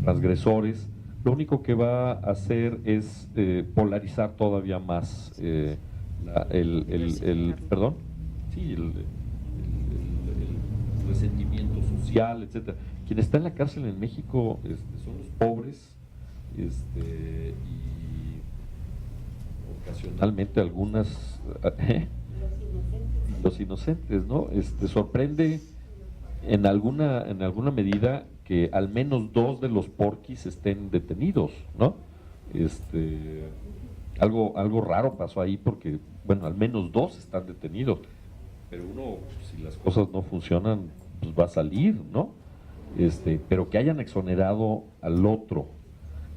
transgresores, lo único que va a hacer es polarizar todavía más el resentimiento social, etcétera. Quien está en la cárcel en México son los pobres y ocasionalmente algunas los inocentes, ¿no? Sorprende en alguna medida que al menos 2 de los porquis estén detenidos, ¿no? Algo raro pasó ahí porque, bueno, al menos 2 están detenidos, pero uno, si las cosas no funcionan, pues va a salir, ¿no? Pero que hayan exonerado al otro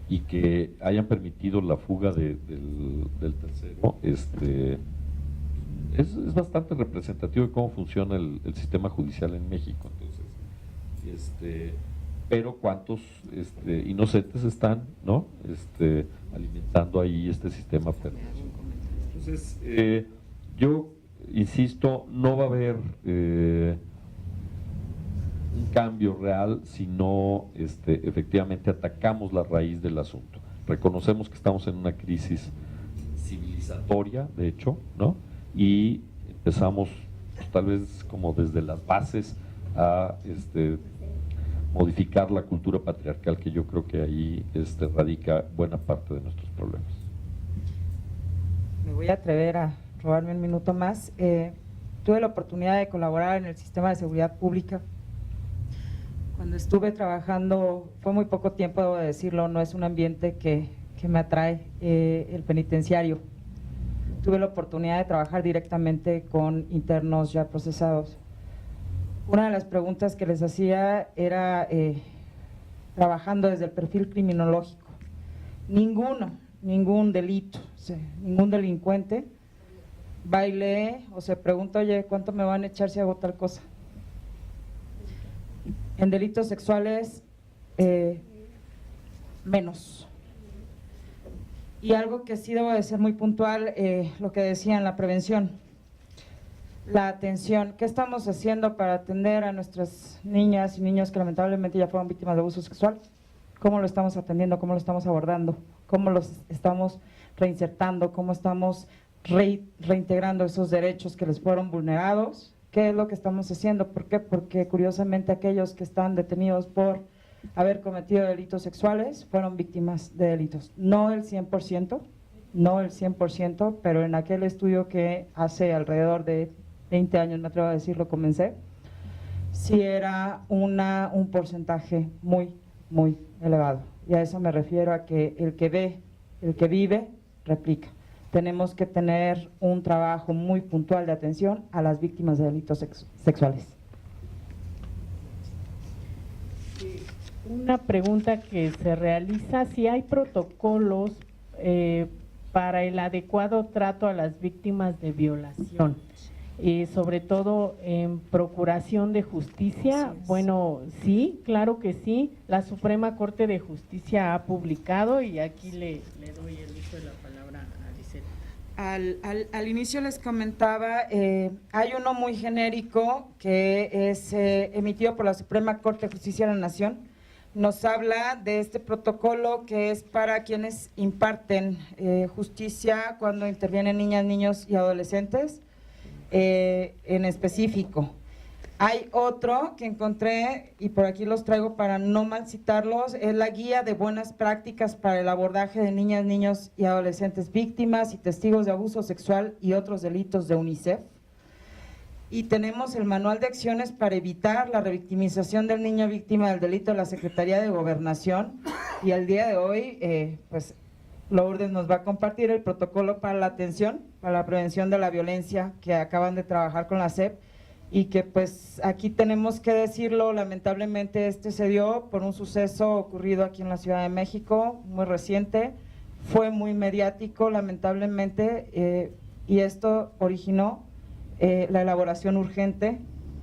y que hayan permitido la fuga del tercero, es bastante representativo de cómo funciona el sistema judicial en México. Entonces, pero cuántos inocentes están, ¿no? Alimentando ahí este sistema perverso. Entonces, yo insisto, no va a haber un cambio real si no efectivamente atacamos la raíz del asunto. Reconocemos que estamos en una crisis civilizatoria, de hecho, ¿no? Y empezamos, pues, tal vez como desde las bases a modificar la cultura patriarcal, que yo creo que ahí radica buena parte de nuestros problemas. Me voy a atrever a robarme un minuto más. Tuve la oportunidad de colaborar en el sistema de seguridad pública. Cuando estuve trabajando, fue muy poco tiempo, debo decirlo, no es un ambiente que me atrae, el penitenciario. Tuve la oportunidad de trabajar directamente con internos ya procesados. Una de las preguntas que les hacía era, trabajando desde el perfil criminológico, ningún delito, o sea, ningún delincuente va y lee o se pregunta, oye, ¿cuánto me van a echar si hago tal cosa? en delitos sexuales menos. Y algo que sí debo de ser muy puntual, lo que decían, la prevención, la atención. ¿Qué estamos haciendo para atender a nuestras niñas y niños que lamentablemente ya fueron víctimas de abuso sexual? ¿Cómo lo estamos atendiendo? ¿Cómo lo estamos abordando? ¿Cómo los estamos reinsertando? ¿Cómo estamos reintegrando esos derechos que les fueron vulnerados? ¿Qué es lo que estamos haciendo? ¿Por qué? Porque curiosamente aquellos que están detenidos por haber cometido delitos sexuales fueron víctimas de delitos. No el 100%, no el 100%, pero en aquel estudio que hace alrededor de 20 años, me atrevo a decirlo, comencé, sí era un porcentaje muy, muy elevado. Y a eso me refiero, a que el que ve, el que vive, replica. Tenemos que tener un trabajo muy puntual de atención a las víctimas de delitos sexuales. Una pregunta que se realiza: si hay protocolos para el adecuado trato a las víctimas de violación, sobre todo en procuración de justicia. Bueno, sí, claro que sí. La Suprema Corte de Justicia ha publicado, y aquí le doy el uso de la palabra a Lisette. Al inicio les comentaba, hay uno muy genérico que es emitido por la Suprema Corte de Justicia de la Nación. Nos habla de este protocolo que es para quienes imparten justicia cuando intervienen niñas, niños y adolescentes en específico. Hay otro que encontré, y por aquí los traigo para no mal citarlos, es la guía de buenas prácticas para el abordaje de niñas, niños y adolescentes víctimas y testigos de abuso sexual y otros delitos de UNICEF. Y tenemos el manual de acciones para evitar la revictimización del niño víctima del delito de la Secretaría de Gobernación, y al día de hoy pues Lourdes nos va a compartir el protocolo para la atención, para la prevención de la violencia, que acaban de trabajar con la SEP, y que pues aquí tenemos que decirlo, lamentablemente se dio por un suceso ocurrido aquí en la Ciudad de México, muy reciente, fue muy mediático lamentablemente, y esto originó la elaboración urgente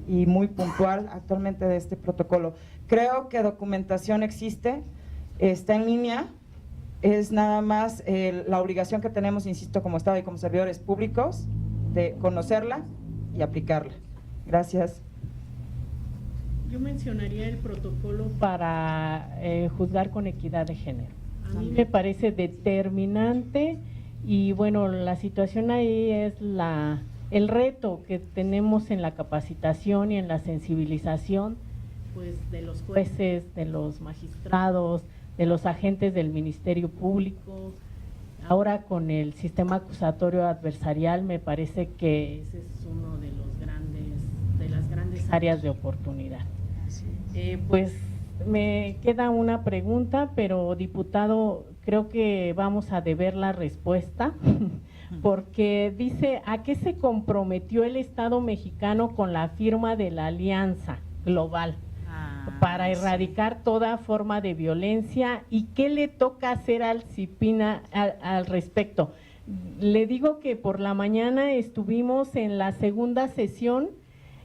y muy puntual actualmente de este protocolo. Creo que documentación existe, está en línea, es nada más la obligación que tenemos, insisto, como Estado y como servidores públicos, de conocerla y aplicarla. Gracias. Yo mencionaría el protocolo para juzgar con equidad de género. A mí me parece determinante, y bueno, la situación ahí es el reto que tenemos en la capacitación y en la sensibilización, pues, de los jueces, de los magistrados, de los agentes del Ministerio Público. Ahora con el sistema acusatorio adversarial, me parece que ese es uno de las grandes áreas de oportunidad. Pues me queda una pregunta, pero diputado, creo que vamos a deber la respuesta, porque dice: ¿a qué se comprometió el Estado mexicano con la firma de la Alianza Global para erradicar toda forma de violencia, y qué le toca hacer al CIPINA al respecto? Le digo que por la mañana estuvimos en la segunda sesión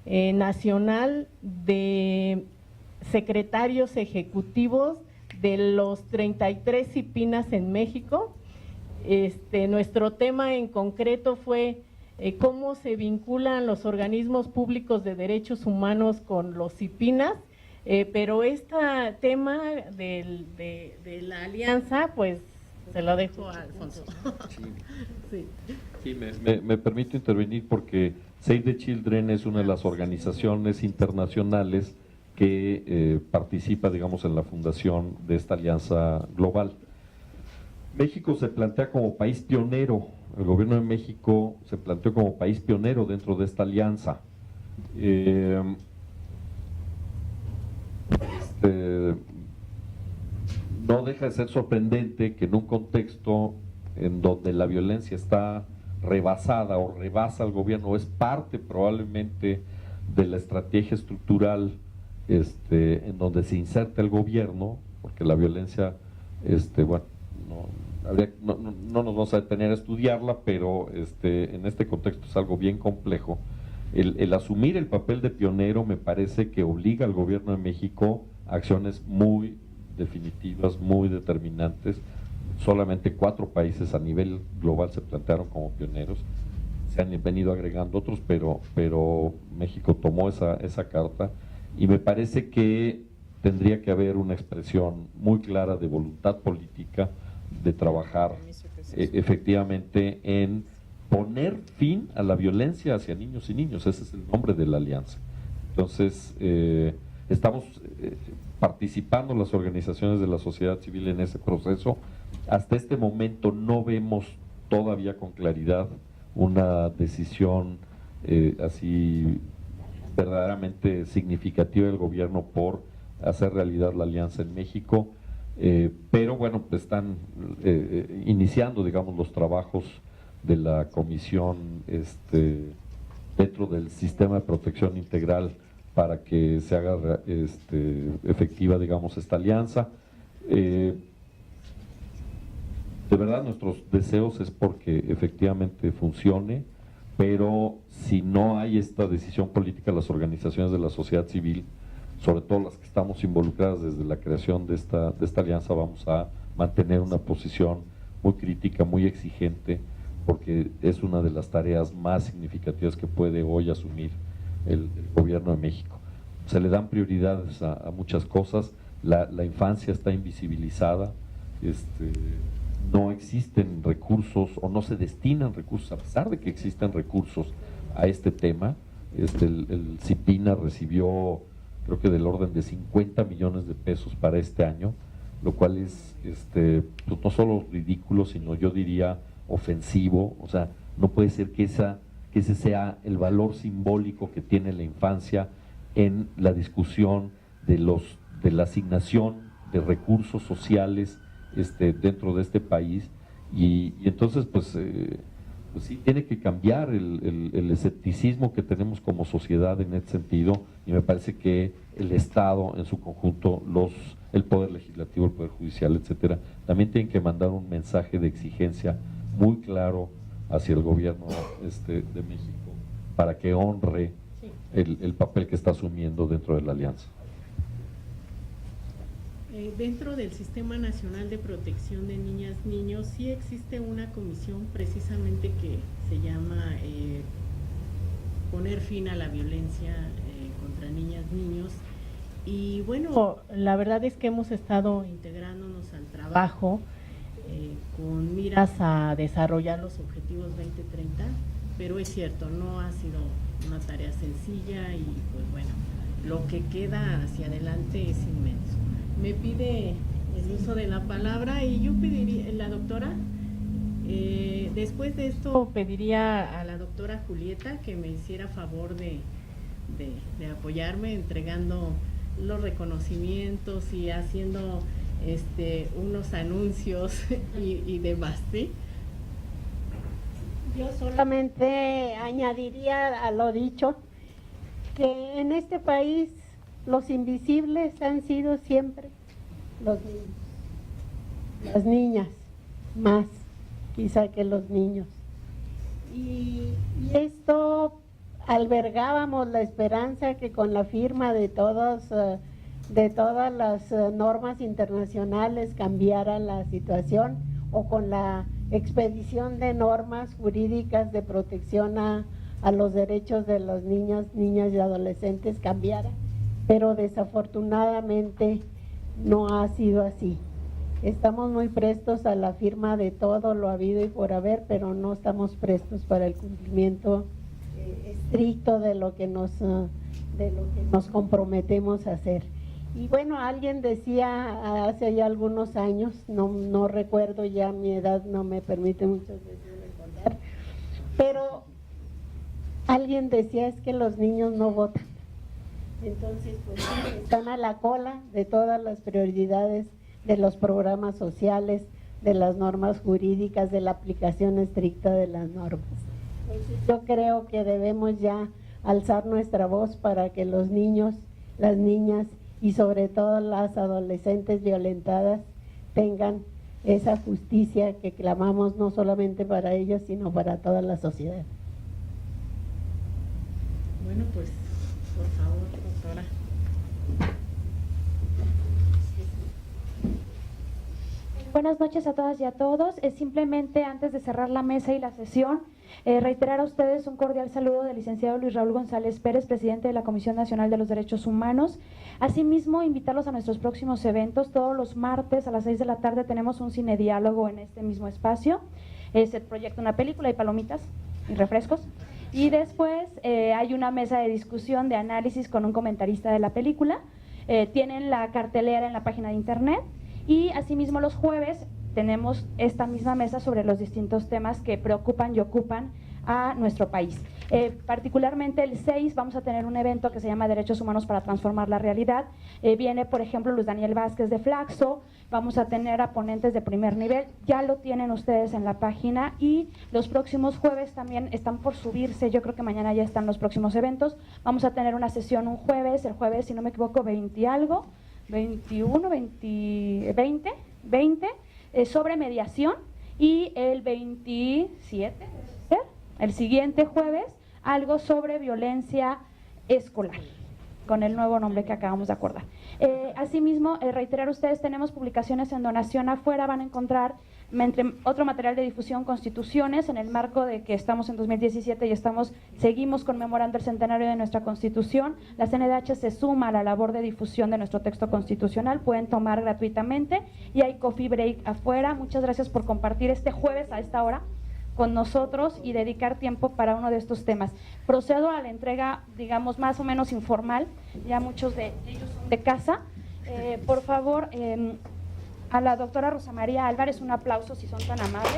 nacional de secretarios ejecutivos de los 33 CIPINAs en México. Nuestro tema en concreto fue cómo se vinculan los organismos públicos de derechos humanos con los CIPINAs, pero este tema de la alianza, pues se lo dejo a Alfonso. Sí, me permito intervenir porque Save the Children es una de las organizaciones internacionales que participa, digamos, en la fundación de esta alianza global. México se plantea como país pionero, el gobierno de México se planteó como país pionero dentro de esta alianza. No deja de ser sorprendente que en un contexto en donde la violencia está rebasada o rebasa al gobierno, es parte probablemente de la estrategia estructural en donde se inserta el gobierno, porque la violencia, bueno, no nos vamos a detener a estudiarla, pero en este contexto es algo bien complejo. el asumir el papel de pionero me parece que obliga al gobierno de México a acciones muy definitivas, muy determinantes. Solamente 4 países a nivel global se plantearon como pioneros. Se han venido agregando otros, pero México tomó esa carta, y me parece que tendría que haber una expresión muy clara de voluntad política de trabajar efectivamente en poner fin a la violencia hacia niños y niñas. Ese es el nombre de la alianza. Entonces, estamos participando las organizaciones de la sociedad civil en ese proceso. Hasta este momento no vemos todavía con claridad una decisión así verdaderamente significativa del gobierno por hacer realidad la alianza en México, pero bueno, pues están iniciando, digamos, los trabajos de la comisión dentro del sistema de protección integral para que se haga efectiva, digamos, esta alianza. De verdad, nuestros deseos es porque efectivamente funcione, pero si no hay esta decisión política, las organizaciones de la sociedad civil, sobre todo las que estamos involucradas desde la creación de esta alianza, vamos a mantener una posición muy crítica, muy exigente, porque es una de las tareas más significativas que puede hoy asumir el gobierno de México. Se le dan prioridades a muchas cosas, la infancia está invisibilizada, no existen recursos o no se destinan recursos, a pesar de que existen recursos a este tema. El CIPINA recibió, creo que del orden de 50 millones de pesos para este año, lo cual es pues no solo ridículo, sino yo diría ofensivo. O sea, no puede ser que ese sea el valor simbólico que tiene la infancia en la discusión de la asignación de recursos sociales dentro de este país, y entonces pues sí tiene que cambiar el escepticismo que tenemos como sociedad en este sentido, y me parece que el Estado en su conjunto, el Poder Legislativo, el Poder Judicial, etcétera, también tienen que mandar un mensaje de exigencia muy claro hacia el gobierno de México para que honre el papel que está asumiendo dentro de la alianza. Dentro del Sistema Nacional de Protección de Niñas y Niños sí existe una comisión precisamente que se llama Poner fin a la violencia contra niñas y niños, y bueno, La verdad es que hemos estado integrándonos al trabajo con miras a desarrollar los objetivos 2030, pero es cierto, no ha sido una tarea sencilla, y pues bueno, lo que queda hacia adelante es inmenso. Me pide el uso de la palabra, y yo pediría, la doctora, después de esto pediría a la doctora Julieta que me hiciera favor de apoyarme entregando los reconocimientos y haciendo unos anuncios y demás, ¿sí? Yo solamente añadiría a lo dicho que en este país los invisibles han sido siempre los niños, las niñas, más quizá que los niños. Y esto albergábamos la esperanza que con la firma de todas las normas internacionales cambiara la situación, o con la expedición de normas jurídicas de protección a los derechos de las niñas y adolescentes cambiara. Pero desafortunadamente no ha sido así. Estamos muy prestos a la firma de todo lo habido y por haber, pero no estamos prestos para el cumplimiento estricto de lo que nos comprometemos a hacer. Y bueno, alguien decía hace ya algunos años, no recuerdo, ya mi edad no me permite muchas veces recordar, pero alguien decía, es que los niños no votan. Entonces, pues están a la cola de todas las prioridades de los programas sociales, de las normas jurídicas, de la aplicación estricta de las normas. Entonces, yo creo que debemos ya alzar nuestra voz para que los niños, las niñas y sobre todo las adolescentes violentadas tengan esa justicia que clamamos no solamente para ellos, sino para toda la sociedad. pues, por favor, doctora. Buenas noches a todas y a todos. Simplemente antes de cerrar la mesa y la sesión, reiterar a ustedes un cordial saludo del licenciado Luis Raúl González Pérez, presidente de la Comisión Nacional de los Derechos Humanos. Asimismo, invitarlos a nuestros próximos eventos. Todos los martes a las 6 de la tarde tenemos un cinediálogo en este mismo espacio. Se proyecta una película y palomitas y refrescos. Y después hay una mesa de discusión de análisis con un comentarista de la película. Tienen la cartelera en la página de internet. Y asimismo los jueves tenemos esta misma mesa sobre los distintos temas que preocupan y ocupan a nuestro país. Particularmente el 6 vamos a tener un evento que se llama Derechos Humanos para Transformar la Realidad. Viene, por ejemplo, Luis Daniel Vázquez de Flaxo. Vamos a tener a ponentes de primer nivel. Ya lo tienen ustedes en la página. Y los próximos jueves también están por subirse. Yo creo que mañana ya están los próximos eventos. Vamos a tener una sesión un jueves, el jueves, si no me equivoco, 20 y algo. 21, 20, sobre mediación, y el 27, el siguiente jueves, algo sobre violencia escolar, con el nuevo nombre que acabamos de acordar. Asimismo, reiterar a ustedes, tenemos publicaciones en donación afuera, van a encontrar otro material de difusión, constituciones, en el marco de que estamos en 2017 y seguimos conmemorando el centenario de nuestra Constitución. La CNDH se suma a la labor de difusión de nuestro texto constitucional, pueden tomar gratuitamente y hay coffee break afuera. Muchas gracias por compartir este jueves a esta hora con nosotros y dedicar tiempo para uno de estos temas. Procedo a la entrega, digamos, más o menos informal, ya muchos de ellos son de casa. Por favor, a la doctora Rosa María Álvarez, un aplauso si son tan amables.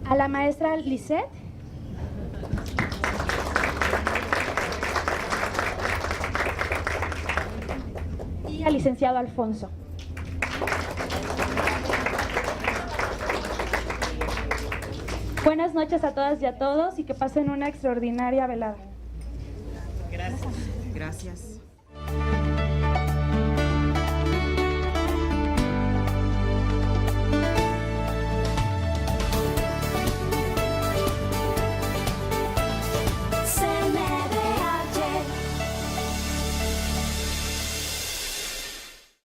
A la maestra Lisette. Y al licenciado Alfonso. Buenas noches a todas y a todos y que pasen una extraordinaria velada. Gracias.